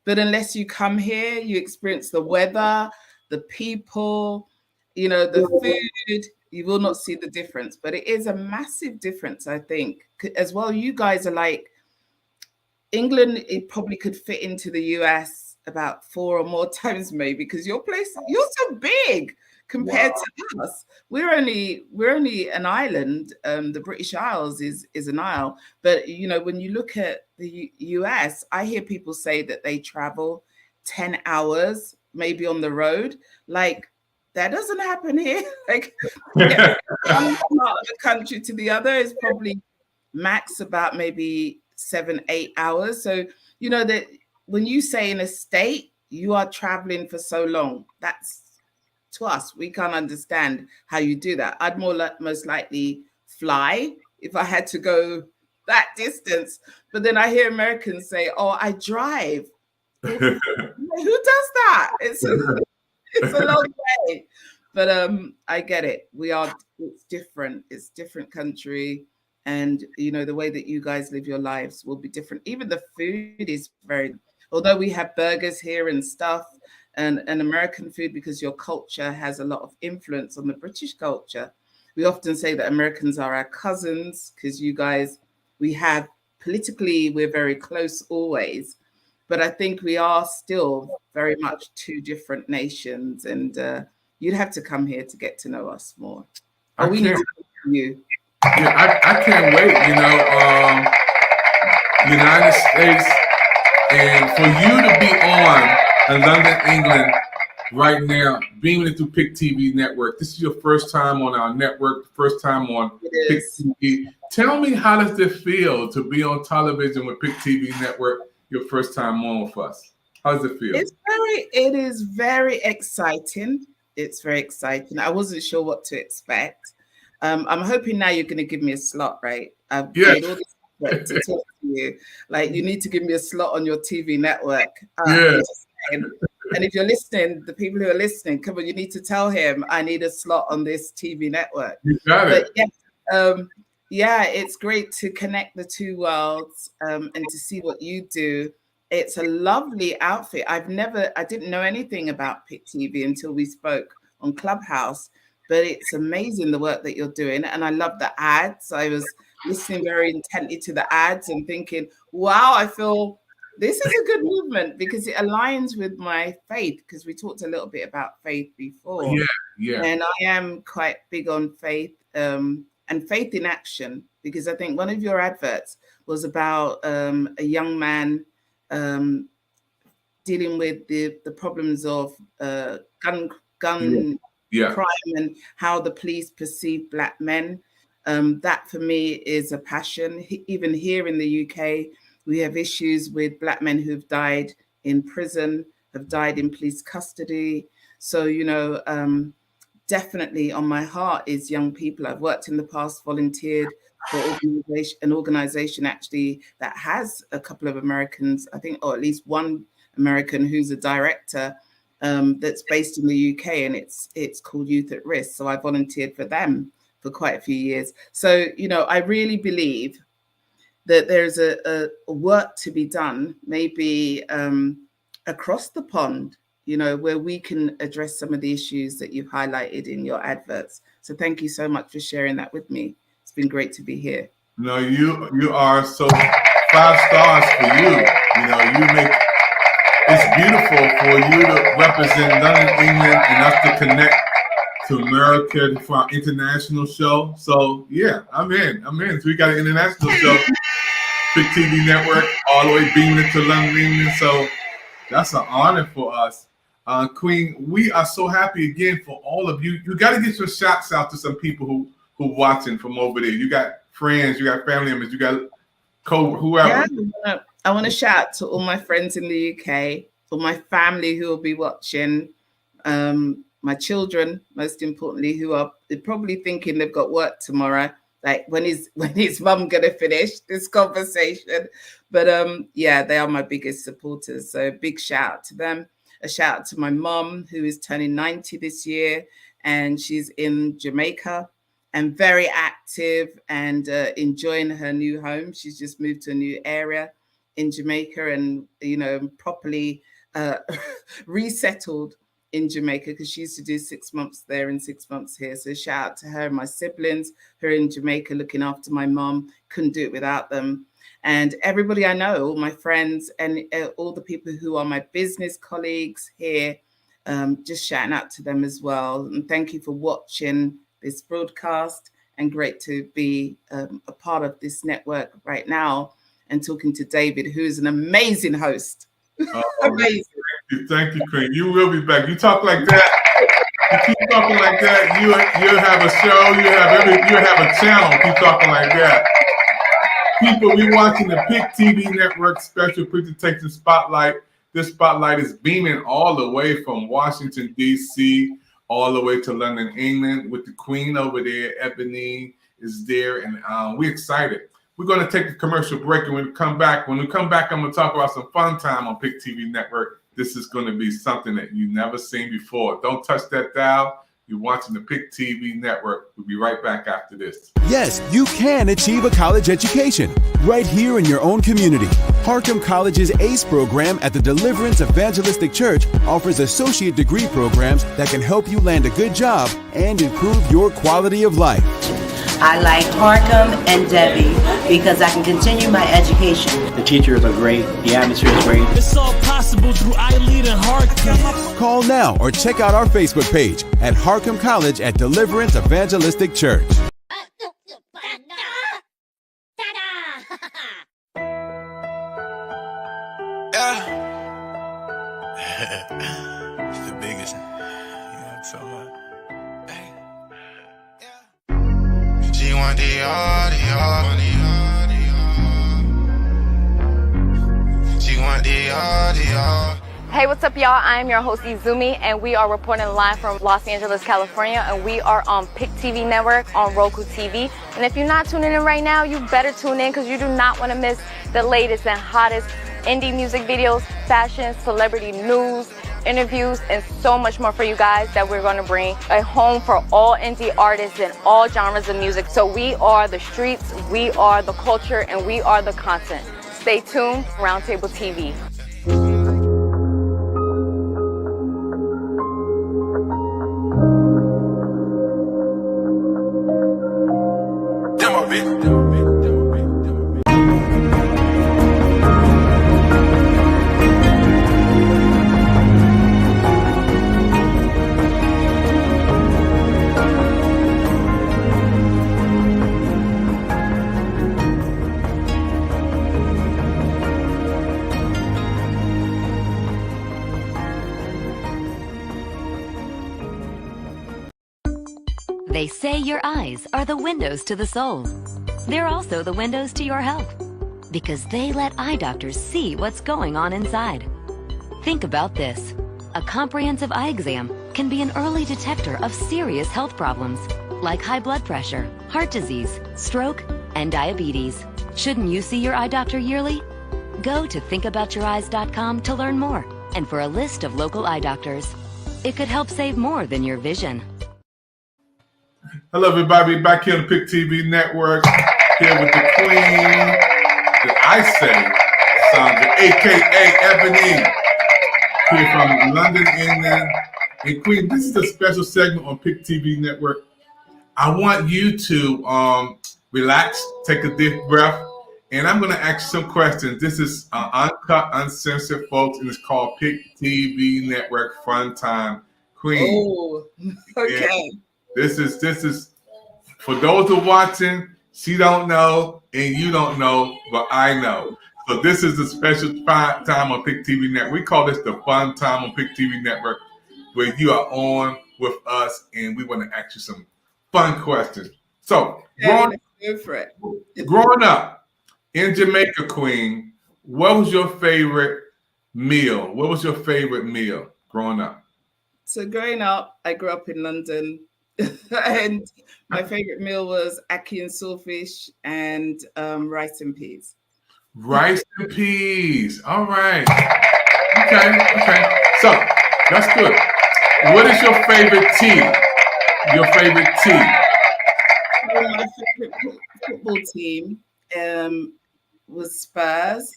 but unless you come here, you experience the weather, the people, you know, the food, you will not see the difference. But it is a massive difference, I think. As well, you guys are like, England, it probably could fit into the US about 4 or more times maybe, because your place, you're so big compared to us. We're only an island. The British Isles is an isle. But you know, when you look at the US, I hear people say that they travel 10 hours maybe on the road. Like, that doesn't happen here. Like, yeah, one part of the country to the other is probably max about maybe 7-8 hours. So you know that when you say in a state you are traveling for so long, that's, to us, we can't understand how you do that. I'd most likely fly if I had to go that distance. But then I hear Americans say, oh, I drive. Who does that? It's a long way. But I get it. It's different. It's different country. And, you know, the way that you guys live your lives will be different. Even the food is very, although we have burgers here and stuff, and American food, because your culture has a lot of influence on the British culture. We often say that Americans are our cousins, because you guys, politically, we're very close always. But I think we are still very much two different nations. And you'd have to come here to get to know us more. Or we need to know you. Yeah, I can't wait, you know, United States, and for you to be on in London, England right now, beaming it through Pick TV Network. This is your first time on our network, first time on Pick TV. Tell me, how does it feel to be on television with Pick TV Network, your first time on with us? How does it feel? It is very exciting. It's very exciting. I wasn't sure what to expect. I'm hoping now you're going to give me a slot, right? I've made all this effort to talk to you. Like, you need to give me a slot on your TV network. And if you're listening, the people who are listening, come on, you need to tell him I need a slot on this TV network. You got it. Yeah, it's great to connect the two worlds and to see what you do. It's a lovely outfit. I didn't know anything about Pick TV until we spoke on Clubhouse. But it's amazing the work that you're doing. And I love the ads. I was listening very intently to the ads and thinking, wow, I feel this is a good movement, because it aligns with my faith, because we talked a little bit about faith before. Yeah. And I am quite big on faith and faith in action, because I think one of your adverts was about a young man dealing with the problems of gun crime and how the police perceive Black men. That for me is a passion. Even here in the UK, we have issues with Black men who've died in prison, have died in police custody. So, you know, definitely on my heart is young people. I've worked in the past, volunteered for an organization actually that has a couple of Americans, I think, or at least one American who's a director, that's based in the UK, and it's called Youth at Risk. So I volunteered for them for quite a few years. So, you know, I really believe that there's a work to be done, maybe across the pond, you know, where we can address some of the issues that you've highlighted in your adverts. So thank you so much for sharing that with me. It's been great to be here. No, you are so 5 stars for you. You know, you make it's beautiful for you to represent London, England, and us to connect to America for our international show. So yeah, I'm in. So we got an international show, Pick TV Network, all the way beaming to London, England. So that's an honor for us. Queen, we are so happy again for all of you. You got to get your shots out to some people who watching from over there. You got friends, you got family members, you got whoever. Yeah, I want to shout out to all my friends in the UK, all my family who will be watching, my children, most importantly, who are probably thinking they've got work tomorrow. Like, when is mum gonna finish this conversation? But yeah, they are my biggest supporters. So big shout out to them. a shout out to my mom, who is turning 90 this year, and she's in Jamaica and very active and enjoying her new home. She's just moved to a new area in Jamaica and, you know, properly resettled in Jamaica, because she used to do 6 months there and 6 months here. So shout out to her and my siblings who are in Jamaica looking after my mom. Couldn't do it without them. And everybody I know, all my friends and all the people who are my business colleagues here, just shouting out to them as well. And thank you for watching this broadcast, and great to be a part of this network right now and talking to David, who is an amazing host. Amazing. Thank you, Queen. You will be back. You talk like that. You keep talking like that. You'll have a show. You have a channel. Keep talking like that. People, we watching the PIC TV Network special presentation spotlight. This spotlight is beaming all the way from Washington, D.C., all the way to London, England, with the Queen over there. Ebony is there, and we're excited. We're going to take a commercial break, and when we come back, I'm going to talk about some fun time on PIC TV Network. This is going to be something that you've never seen before. Don't touch that dial. You're watching the PIC TV Network. We'll be right back after this. Yes, you can achieve a college education right here in your own community. Harcum College's ACE program at the Deliverance Evangelistic Church offers associate degree programs that can help you land a good job and improve your quality of life. I like Harcum and Debbie because I can continue my education. The teachers are great. The atmosphere is great. It's all possible through iLead and Harcum. Call now or check out our Facebook page at Harcum College at Deliverance Evangelistic Church. The biggest. Yeah, so much. She want the audio. She want the audio. Hey, what's up, y'all? I'm your host, Izumi, and we are reporting live from Los Angeles, California, and we are on PIC TV Network on Roku TV. And if you're not tuning in right now, you better tune in, because you do not want to miss the latest and hottest indie music videos, fashion, celebrity news, interviews, and so much more for you guys that we're going to bring a home for all indie artists and all genres of music. So we are the streets, we are the culture, and we are the content. Stay tuned, Roundtable TV. Demo bit. They say your eyes are the windows to the soul. They're also the windows to your health, because they let eye doctors see what's going on inside. Think about this. A comprehensive eye exam can be an early detector of serious health problems like high blood pressure, heart disease, stroke, and diabetes. Shouldn't you see your eye doctor yearly? Go to thinkaboutyoureyes.com to learn more and for a list of local eye doctors. It could help save more than your vision. Hello, everybody. Back here on the PIC TV Network, here with the Queen, that I say, Sandra, a.k.a. Ebony, here from London, England. And Queen, this is a special segment on PIC TV Network. I want you to relax, take a deep breath, and I'm going to ask you some questions. This is uncut, uncensored, folks, and it's called PIC TV Network Fun Time. Queen. Oh, okay. Yeah. This is for those who are watching. She don't know and you don't know, but I know. So this is a special fun time on PIC TV Network. We call this the Fun Time on PIC TV Network, where you are on with us and we want to ask you some fun questions. So growing up in Jamaica, Queen, what was your favorite meal? What was your favorite meal growing up? So growing up, I grew up in London. And my favorite meal was ackee and saltfish and rice and peas. Rice and peas. All right. Okay. So that's good. What is your favorite team? Your favorite team? Well, my favorite football team was Spurs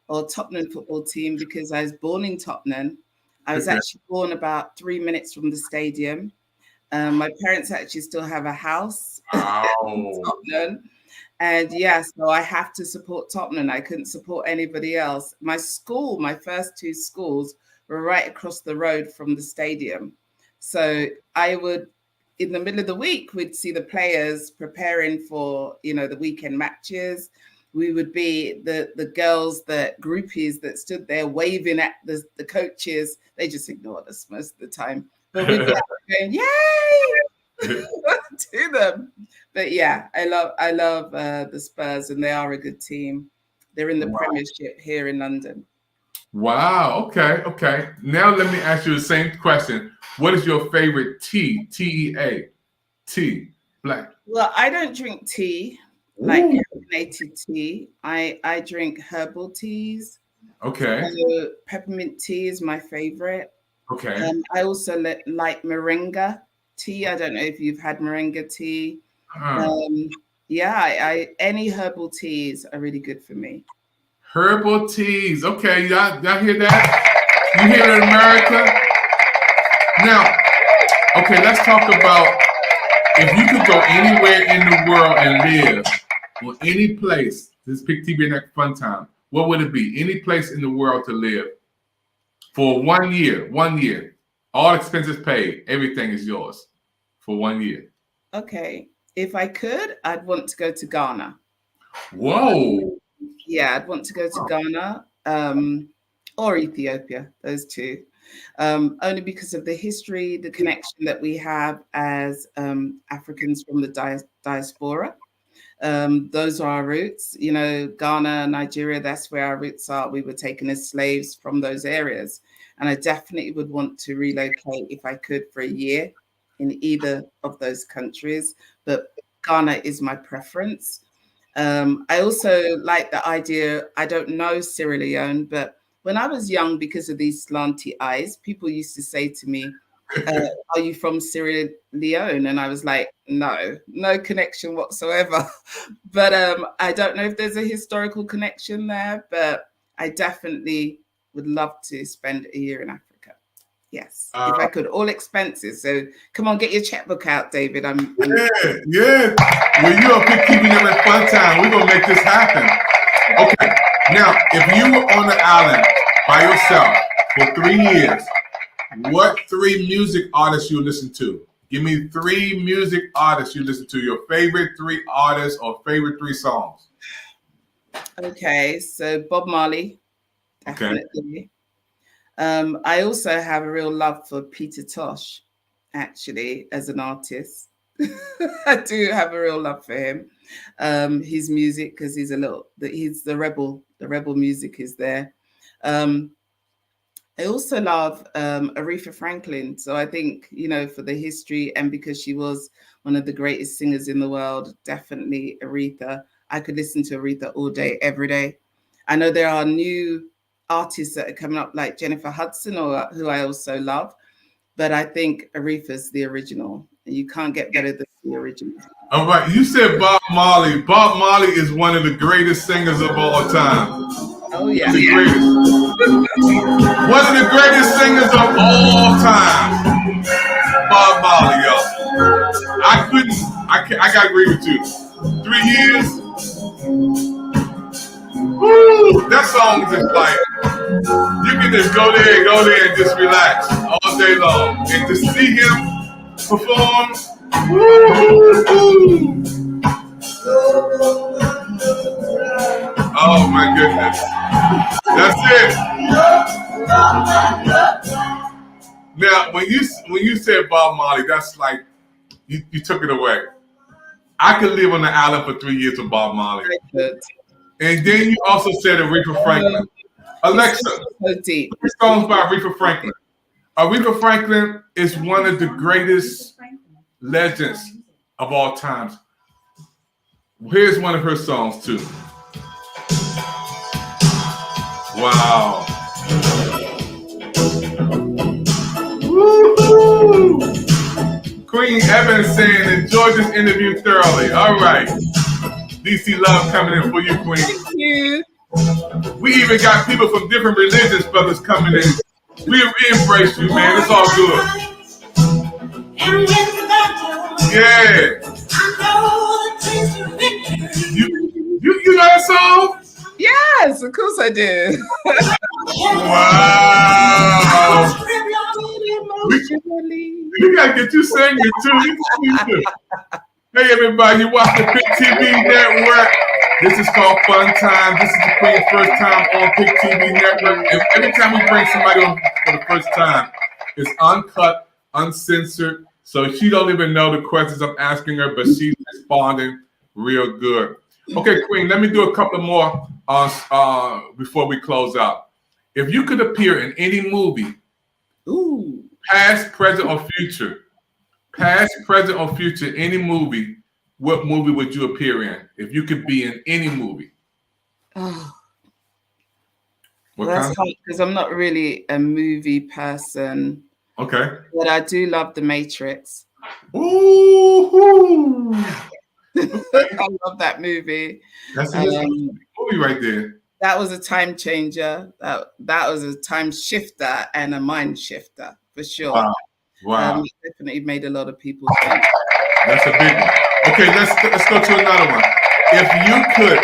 or Tottenham football team because I was born in Tottenham. I was actually born about 3 minutes from the stadium. My parents actually still have a house in Tottenham. And so I have to support Tottenham. I couldn't support anybody else. My school, my first two schools were right across the road from the stadium. So I would, in the middle of the week, we'd see the players preparing for, the weekend matches. We would be the girls, the groupies that stood there waving at the coaches. They just ignored us most of the time. But we'd be going, yay! to them. But I love the Spurs, and they are a good team. They're in the Premiership here in London. Wow. Okay. Now let me ask you the same question. What is your favorite tea? TEA. Tea. Black. Well, I don't drink tea, like carbonated tea. I drink herbal teas. Okay. So peppermint tea is my favorite. Okay. I also like moringa tea. I don't know if you've had moringa tea. Any herbal teas are really good for me. Herbal teas. Okay, y'all hear that? You hear it in America? Now, okay, let's talk about if you could go anywhere in the world and live, or any place, this Pick TV Next Fun Time, what would it be? Any place in the world to live for 1 year. 1 year. All expenses paid. Everything is yours for 1 year. Okay. If I could, I'd want to go to Ghana. Whoa. Yeah, I'd want to go to Ghana or Ethiopia, those two. Only because of the history, the connection that we have as Africans from the diaspora. Those are our roots. Ghana, Nigeria, that's where our roots are. We were taken as slaves from those areas. And I definitely would want to relocate if I could for a year in either of those countries. But Ghana is my preference. I also like the idea, I don't know Sierra Leone, but when I was young, because of these slanty eyes, people used to say to me, are you from Sierra Leone? And I was like, no connection whatsoever. But I don't know if there's a historical connection there, but I definitely would love to spend a year in Africa. Yes, if I could, all expenses. So come on, get your checkbook out, David. Yeah. Well, you're a Pick TV Next Fun Time. We're going to make this happen. Okay. Now, if you were on the island by yourself for 3 years, what 3 music artists you listen to? Give me 3 music artists you listen to. Your favorite 3 artists or favorite 3 songs. Okay, so Bob Marley, definitely. Okay. I also have a real love for Peter Tosh, actually, as an artist. I do have a real love for him. His music, because he's the rebel. The rebel music is there. I also love Aretha Franklin. So I think, for the history and because she was one of the greatest singers in the world, definitely Aretha. I could listen to Aretha all day, every day. I know there are new artists that are coming up like Jennifer Hudson, who I also love. But I think Aretha's the original. You can't get better than the original. All right. You said Bob Marley. Bob Marley is one of the greatest singers of all time. Oh, yeah. The greatest. One of the greatest singers of all time. Bob Marley, y'all. I got to agree with you. 3 years. Woo! That song is just like, you can just go there and just relax all day long. And to see him perform, woo! Oh my goodness. That's it. Now, when you said Bob Marley, that's like, you took it away. I could live on the island for 3 years with Bob Marley. And then you also said Aretha Franklin. Alexa, so deep. 3 songs by Aretha Franklin. Aretha Franklin is one of the greatest legends of all times. Here's one of her songs too. Wow. Queen Evans saying, enjoy this interview thoroughly. All right. DC love coming in for you, Queen. Thank you. We even got people from different religious brothers coming in. We embrace you, man. It's all good. Yeah. You know that song? Yes, of course I do. Wow. We gotta get you singing too. Hey everybody, you watch the Pick TV Network. This is called Fun Time. This is the Queen's first time on Pick TV Network. And every time we bring somebody on for the first time, it's uncut, uncensored. So she don't even know the questions I'm asking her, but she's responding real good. Okay, Queen, let me do a couple more before we close out. If you could appear in any movie, past, present, or future, any movie, what movie would you appear in? If you could be in any movie. Oh, what that's kind? hard because I'm not really a movie person. Okay. But I do love The Matrix. Ooh. I love that movie. That's a movie right there. That was a time changer. That was a time shifter and a mind shifter for sure. Wow. It definitely made a lot of people think. That's a big one. Okay, let's go to another one. If you could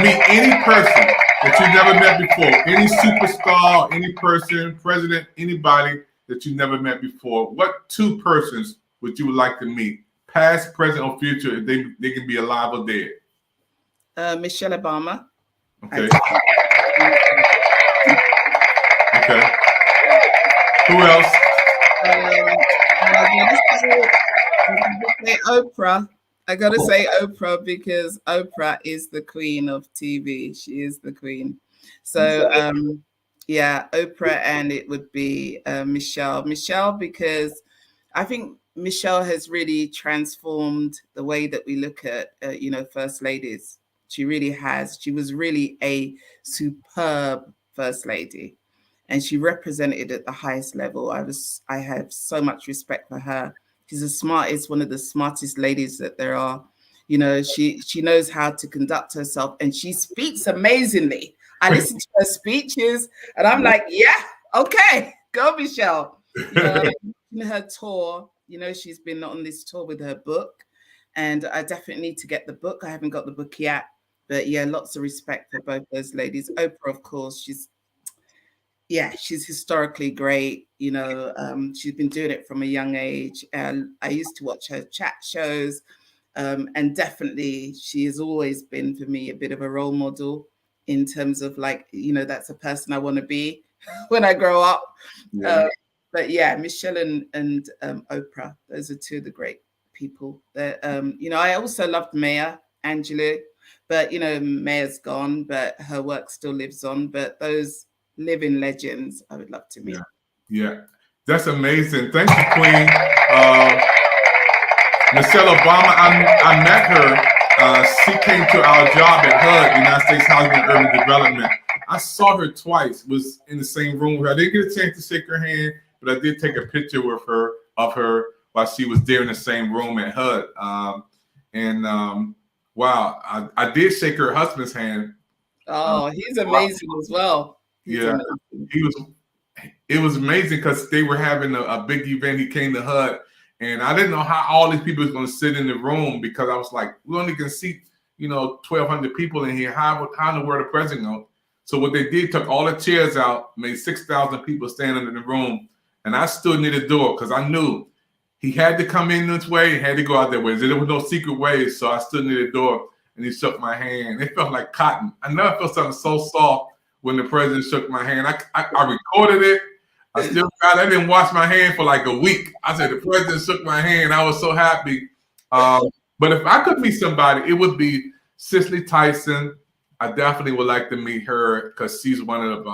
meet any person that you never met before, any superstar, any person, president, anybody that you never met before, what two persons would you like to meet? Past, present, or future, if they can be alive or dead? Michelle Obama. Okay. Okay. Who else? Oprah. I gotta say Oprah because Oprah is the queen of TV. She is the queen. So yeah, Oprah, and it would be Michelle. Michelle, because I think Michelle has really transformed the way that we look at first ladies. She really has. She was really a superb first lady, and she represented at the highest level. I have so much respect for her. She's one of the smartest ladies that there are. You know, she knows how to conduct herself, and she speaks amazingly. I listen to her speeches, and I'm like, yeah, okay, go Michelle. Her tour, she's been on this tour with her book, and I definitely need to get the book. I haven't got the book yet, but yeah, lots of respect for both those ladies. Oprah, of course, she's historically great. She's been doing it from a young age. I used to watch her chat shows, and definitely she has always been for me a bit of a role model in terms of that's a person I want to be when I grow up. Yeah. But yeah, Michelle and Oprah, those are two of the great people. That I also loved Maya Angelou, but Maya's gone, but her work still lives on. But those living legends, I would love to meet. Yeah, that's amazing. Thank you, Queen. Michelle Obama, I met her. She came to our job at HUD, United States Housing and Urban Development. I saw her twice. Was in the same room with her. I didn't get a chance to shake her hand, but I did take a picture with her of her while she was there in the same room at HUD. Wow, I did shake her husband's hand. Oh, he's amazing as well. He's amazing. It was amazing because they were having a big event. He came to HUD, and I didn't know how all these people was going to sit in the room because I was like, we only can seat 1,200 people in here. How in the world the president go? So what they did, took all the chairs out, made 6,000 people standing in the room, and I stood near the door because I knew he had to come in this way, he had to go out that way. There was no secret ways, so I stood near the door, and he shook my hand. It felt like cotton. I never felt something so soft when the president shook my hand. I recorded it. I didn't wash my hand for like a week. I said the president shook my hand. I was so happy. But if I could meet somebody, it would be Cicely Tyson. I definitely would like to meet her because she's one of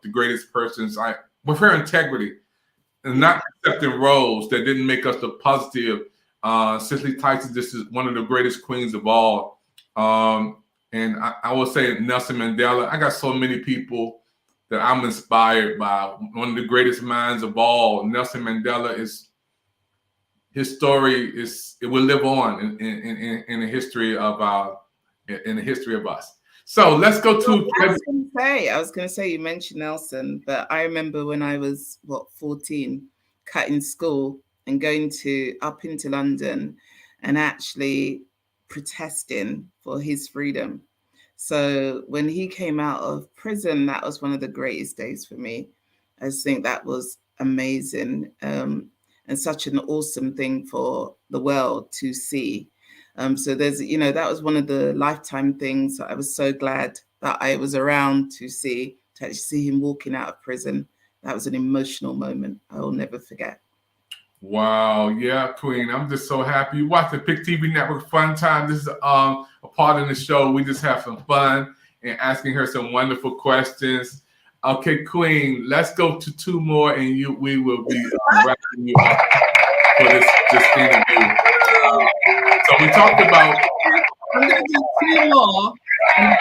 the greatest persons. With her integrity and not accepting roles that didn't make us the positive. Cicely Tyson, this is one of the greatest queens of all. And I will say Nelson Mandela. I got so many people that I'm inspired by. One of the greatest minds of all. Nelson Mandela is his story it will live on in the history of us. So let's go to. I was going to say, you mentioned Nelson, but I remember when I was 14, cutting school and going up into London and actually protesting for his freedom. So when he came out of prison, that was one of the greatest days for me. I just think that was amazing, and such an awesome thing for the world to see. So there's, that was one of the lifetime things that I was so glad that I was around to actually see him walking out of prison. That was an emotional moment I will never forget. Wow, yeah, Queen. I'm just so happy. You watch the Pick TV Network Fun Time. This is a part of the show. We just have some fun and asking her some wonderful questions. Okay, Queen, let's go to 2 more, and we will be wrapping you up for this interview. So we talked about. I'm going to do 2 more, and I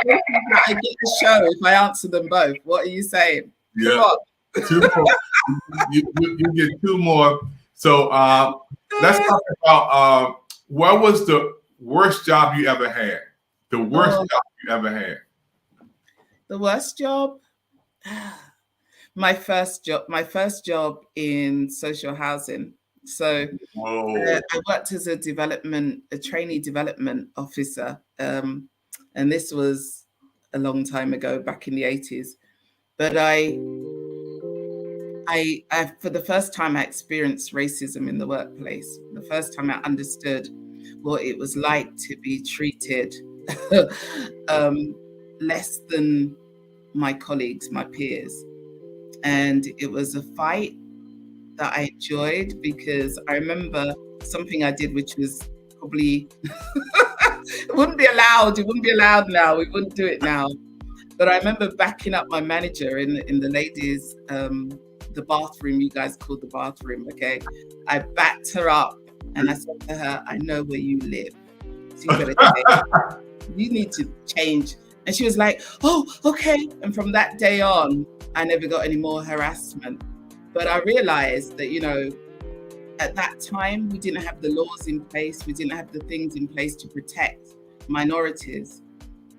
get the show if I answer them both. What are you saying? Yeah, 2 more. You get 2 more. So let's talk about what was the worst job you ever had? The worst job you ever had? The worst job? My first job in social housing. So I worked as a trainee development officer. And this was a long time ago, back in the 80s. But I for the first time, I experienced racism in the workplace. The first time I understood what it was like to be treated less than my colleagues, my peers. And it was a fight that I enjoyed, because I remember something I did, which was probably, it wouldn't be allowed now. We wouldn't do it now. But I remember backing up my manager in the ladies' the bathroom, you guys called the bathroom, okay? I backed her up and I said to her, I know where you live. So you need to change. And she was like, oh, okay. And from that day on, I never got any more harassment. But I realized that, at that time, we didn't have the laws in place. We didn't have the things in place to protect minorities.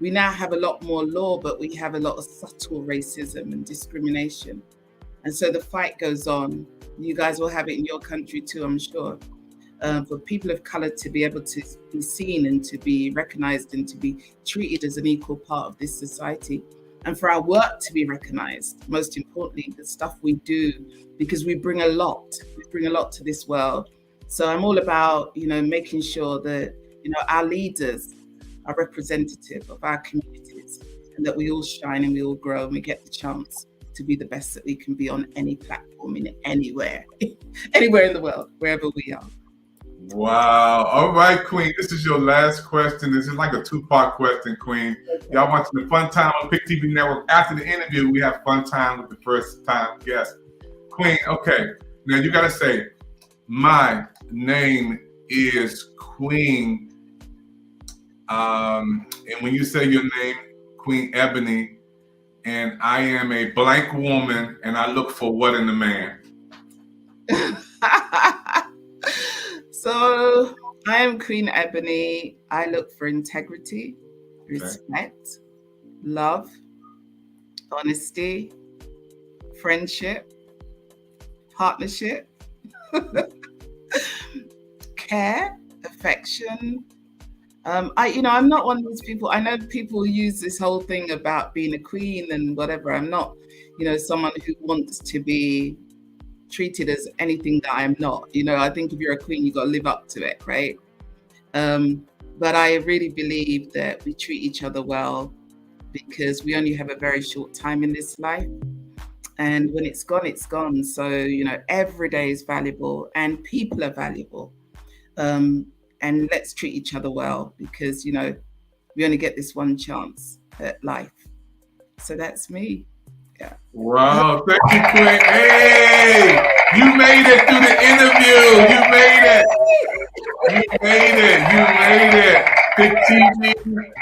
We now have a lot more law, but we have a lot of subtle racism and discrimination. And so the fight goes on. You guys will have it in your country too, I'm sure. For people of color to be able to be seen and to be recognized and to be treated as an equal part of this society. And for our work to be recognized, most importantly, the stuff we do, because we bring a lot to this world. So I'm all about, making sure that, our leaders are representative of our communities, and that we all shine and we all grow and we get the chance to be the best that we can be on any platform, in anywhere in the world, wherever we are. Wow. All right, Queen. This is your last question. This is like a 2-part question, Queen. Y'all watching the Fun Time on Pick TV Network. After the interview, we have fun time with the first time guest. Queen, okay. Now you got to say, my name is Queen. And when you say your name, Queen Ebony, and I am a blank woman, and I look for what in a man? So I am Queen Ebony. I look for integrity, respect, love, honesty, friendship, partnership, care, affection. I'm not one of those people. I know people use this whole thing about being a queen and whatever. I'm not, someone who wants to be treated as anything that I'm not. I think if you're a queen, you got to live up to it, right? But I really believe that we treat each other well, because we only have a very short time in this life. And when it's gone, it's gone. So, every day is valuable and people are valuable. And let's treat each other well, because, we only get this one chance at life. So that's me. Yeah. Wow. Thank you, Queen. Hey, you made it through the interview. You made it. Pick TV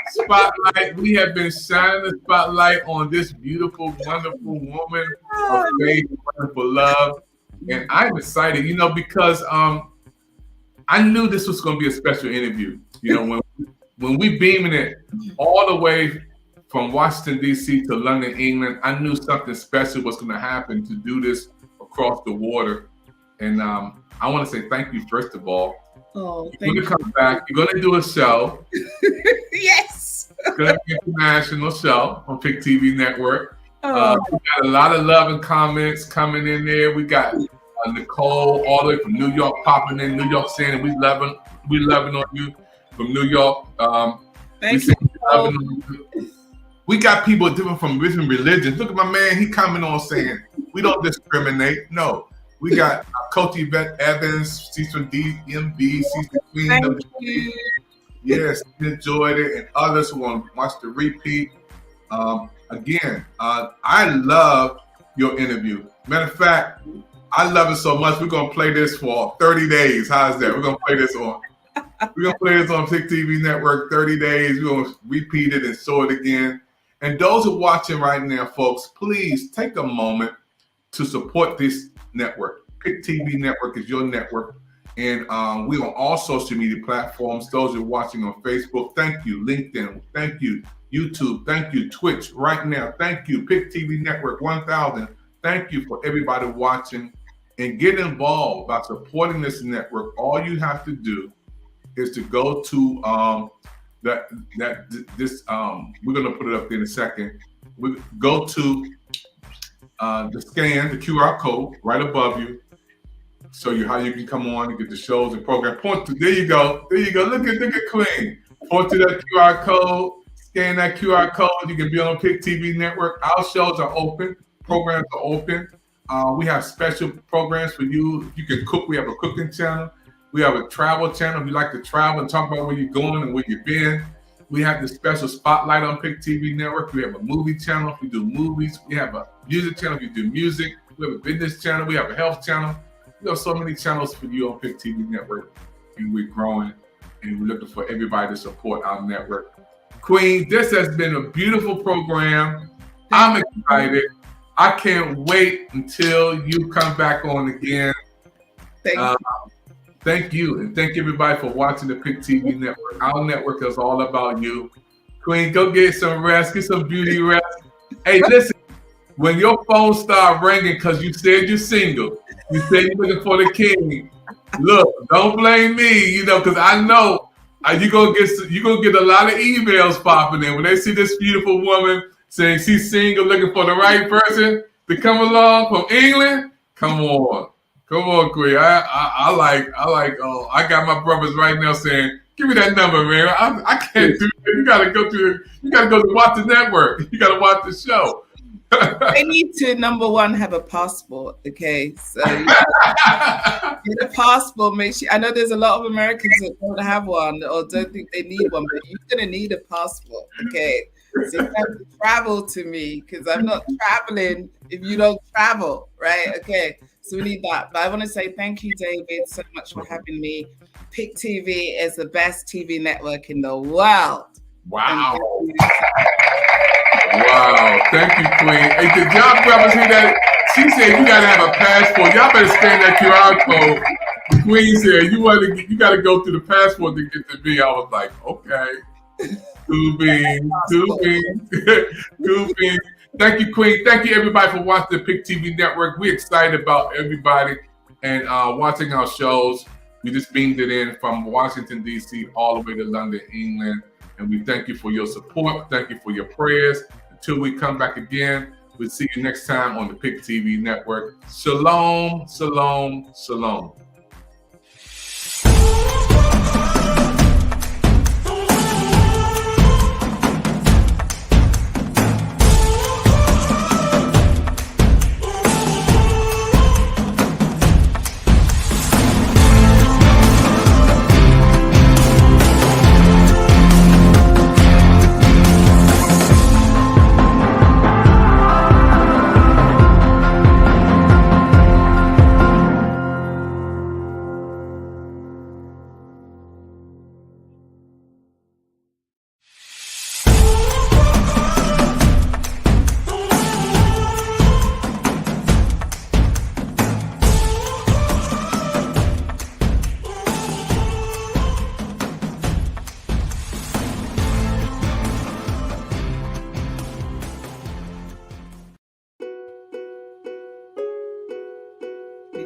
Spotlight. We have been shining the spotlight on this beautiful, wonderful woman of faith, wonderful love. And I'm excited, because I knew this was going to be a special interview. You know, when we beaming it all the way from Washington, D.C. to London, England, I knew something special was going to happen to do this across the water. And I want to say thank you, first of all. Oh, you're going to come back. You're going to do a show. Yes. It's going to be an international show on Pick TV Network. We Oh. got a lot of love and comments coming in there. We got Nicole all the way from New York popping in, New York saying we loving on you from New York. Thank you. We got people different from different religions. Look at my man, he coming on saying we don't discriminate. No, we got Coach Yvette Evans. She's from DMV. She's the queen Thank of the you. Yes, enjoyed it, and others who want to watch the repeat. Again, I love your interview. Matter of fact, I love it so much. We're gonna play this for 30 days. How's that? We're gonna play this on Pick TV Network 30 days. We're gonna repeat it and show it again. And those who are watching right now, folks, please take a moment to support this network. Pick TV Network is your network. And we're on all social media platforms. Those who are watching on Facebook, thank you. LinkedIn, thank you. YouTube, thank you. Twitch, right now, thank you. Pick TV Network 1000, thank you for everybody watching. And get involved by supporting this network. All you have to do is to go to we're gonna put it up there in a second. We go to the scan, the QR code right above you. Show you how you can come on and get the shows and program. Point to there you go. Look at Queen. Point to that QR code. Scan that QR code. You can be on Pick TV Network. Our shows are open. Programs are open. We have special programs for you. If you can cook, we have a cooking channel. We have a travel channel. If you like to travel and talk about where you're going and where you've been. We have the special spotlight on Pick TV Network. We have a movie channel if we do movies. We have a music channel if you do music. We have a business channel. We have a health channel. We have so many channels for you on Pick TV Network. And we're growing. And we're looking for everybody to support our network. Queen, this has been a beautiful program. I'm excited. I can't wait until you come back on again. Thank you. And thank everybody for watching the Pick TV Network. Our network is all about you. Queen, go get some rest. Get some beauty rest. Hey, listen. When your phone start ringing because you said you're single, you said you're looking for the king, look, don't blame me, because I know you're gonna get a lot of emails popping in when they see this beautiful woman saying she's single, looking for the right person to come along from England. Come on, Queen. I got my brothers right now saying, give me that number, man. I can't do it. You gotta go to watch the network. You gotta watch the show. They need to, number one, have a passport. Okay, so get a passport. Make sure. I know there's a lot of Americans that don't have one or don't think they need one, but you're gonna need a passport. Okay, so you have to travel to me because I'm not traveling if you don't travel, right? Okay, so we need that. But I want to say thank you, David, so much for having me. Pick TV is the best TV network in the world. Wow. Wow, thank you, Queen. Hey, did y'all brothers hear that? She said you gotta have a passport. Y'all better scan that QR code. The Queen said you gotta go through the passport to get to me. I was like, okay. Two beans. Thank you, Queen. Thank you, everybody, for watching the Pick TV Network. We're excited about everybody and watching our shows. We just beamed it in from Washington, D.C. all the way to London, England. And we thank you for your support. Thank you for your prayers. Until we come back again, we'll see you next time on the Pick TV Network. Shalom, shalom, shalom.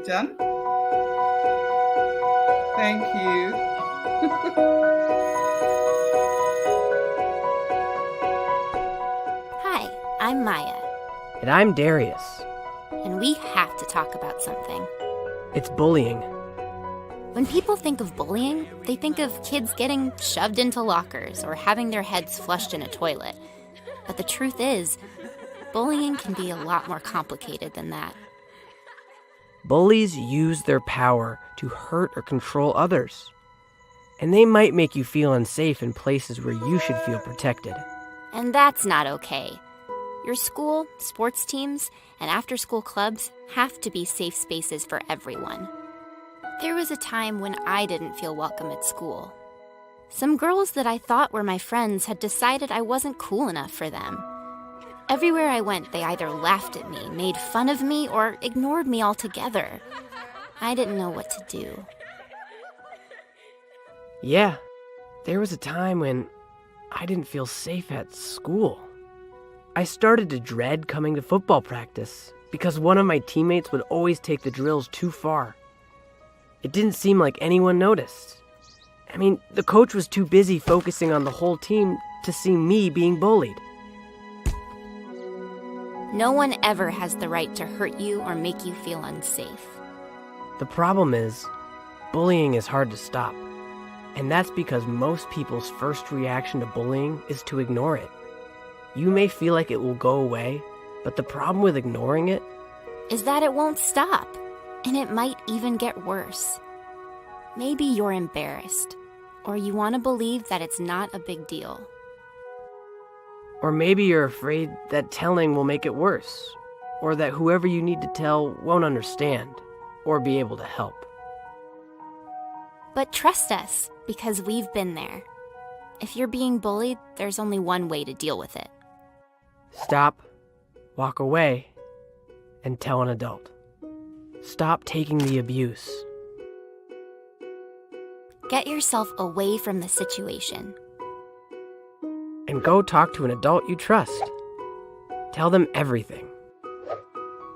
you, John. Thank you. Hi, I'm Maya. And I'm Darius. And we have to talk about something. It's bullying. When people think of bullying, they think of kids getting shoved into lockers or having their heads flushed in a toilet. But the truth is, bullying can be a lot more complicated than that. Bullies use their power to hurt or control others. And they might make you feel unsafe in places where you should feel protected. And that's not okay. Your school, sports teams, and after-school clubs have to be safe spaces for everyone. There was a time when I didn't feel welcome at school. Some girls that I thought were my friends had decided I wasn't cool enough for them. Everywhere I went, they either laughed at me, made fun of me, or ignored me altogether. I didn't know what to do. Yeah, there was a time when I didn't feel safe at school. I started to dread coming to football practice because one of my teammates would always take the drills too far. It didn't seem like anyone noticed. I mean, the coach was too busy focusing on the whole team to see me being bullied. No one ever has the right to hurt you or make you feel unsafe. The problem is, bullying is hard to stop. And that's because most people's first reaction to bullying is to ignore it. You may feel like it will go away, but the problem with ignoring it is that it won't stop, and it might even get worse. Maybe you're embarrassed, or you want to believe that it's not a big deal. Or maybe you're afraid that telling will make it worse, or that whoever you need to tell won't understand, or be able to help. But trust us, because we've been there. If you're being bullied, there's only one way to deal with it. Stop, walk away, and tell an adult. Stop taking the abuse. Get yourself away from the situation. And go talk to an adult you trust. Tell them everything.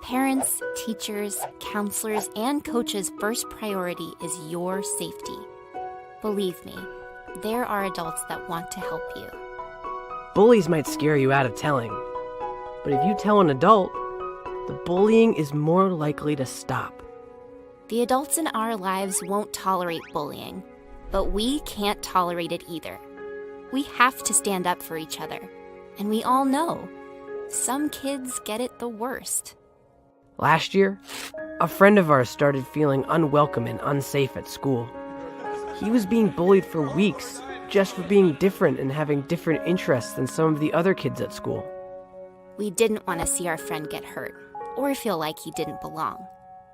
Parents, teachers, counselors, and coaches' first priority is your safety. Believe me, there are adults that want to help you. Bullies might scare you out of telling, but if you tell an adult, the bullying is more likely to stop. The adults in our lives won't tolerate bullying, but we can't tolerate it either. We have to stand up for each other, and we all know some kids get it the worst. Last year, a friend of ours started feeling unwelcome and unsafe at school. He was being bullied for weeks just for being different and having different interests than some of the other kids at school. We didn't want to see our friend get hurt or feel like he didn't belong.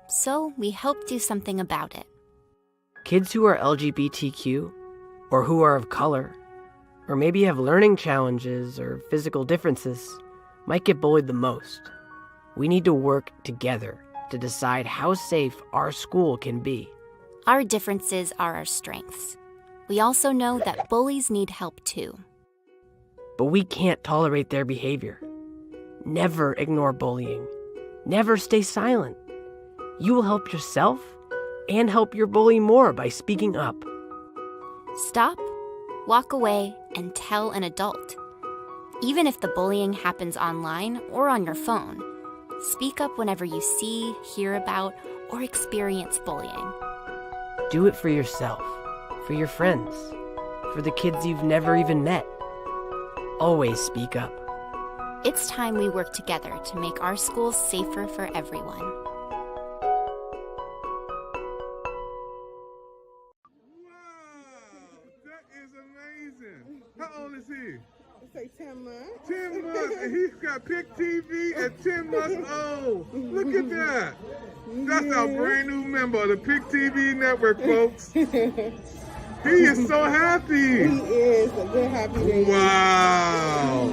So we helped do something about it. Kids who are LGBTQ, or who are of color, or maybe have learning challenges or physical differences, might get bullied the most. We need to work together to decide how safe our school can be. Our differences are our strengths. We also know that bullies need help too. But we can't tolerate their behavior. Never ignore bullying. Never stay silent. You will help yourself and help your bully more by speaking up. Stop, walk away, and tell an adult. Even if the bullying happens online or on your phone, speak up whenever you see, hear about, or experience bullying. Do it for yourself, for your friends, for the kids you've never even met. Always speak up. It's time we work together to make our schools safer for everyone. That is amazing. How old is he? Say 10 months. 10 months, and he's got Pick TV at 10 months old. Look at that. That's our brand new member of the Pick TV network, folks. He is so happy. He is a good happy baby. Wow.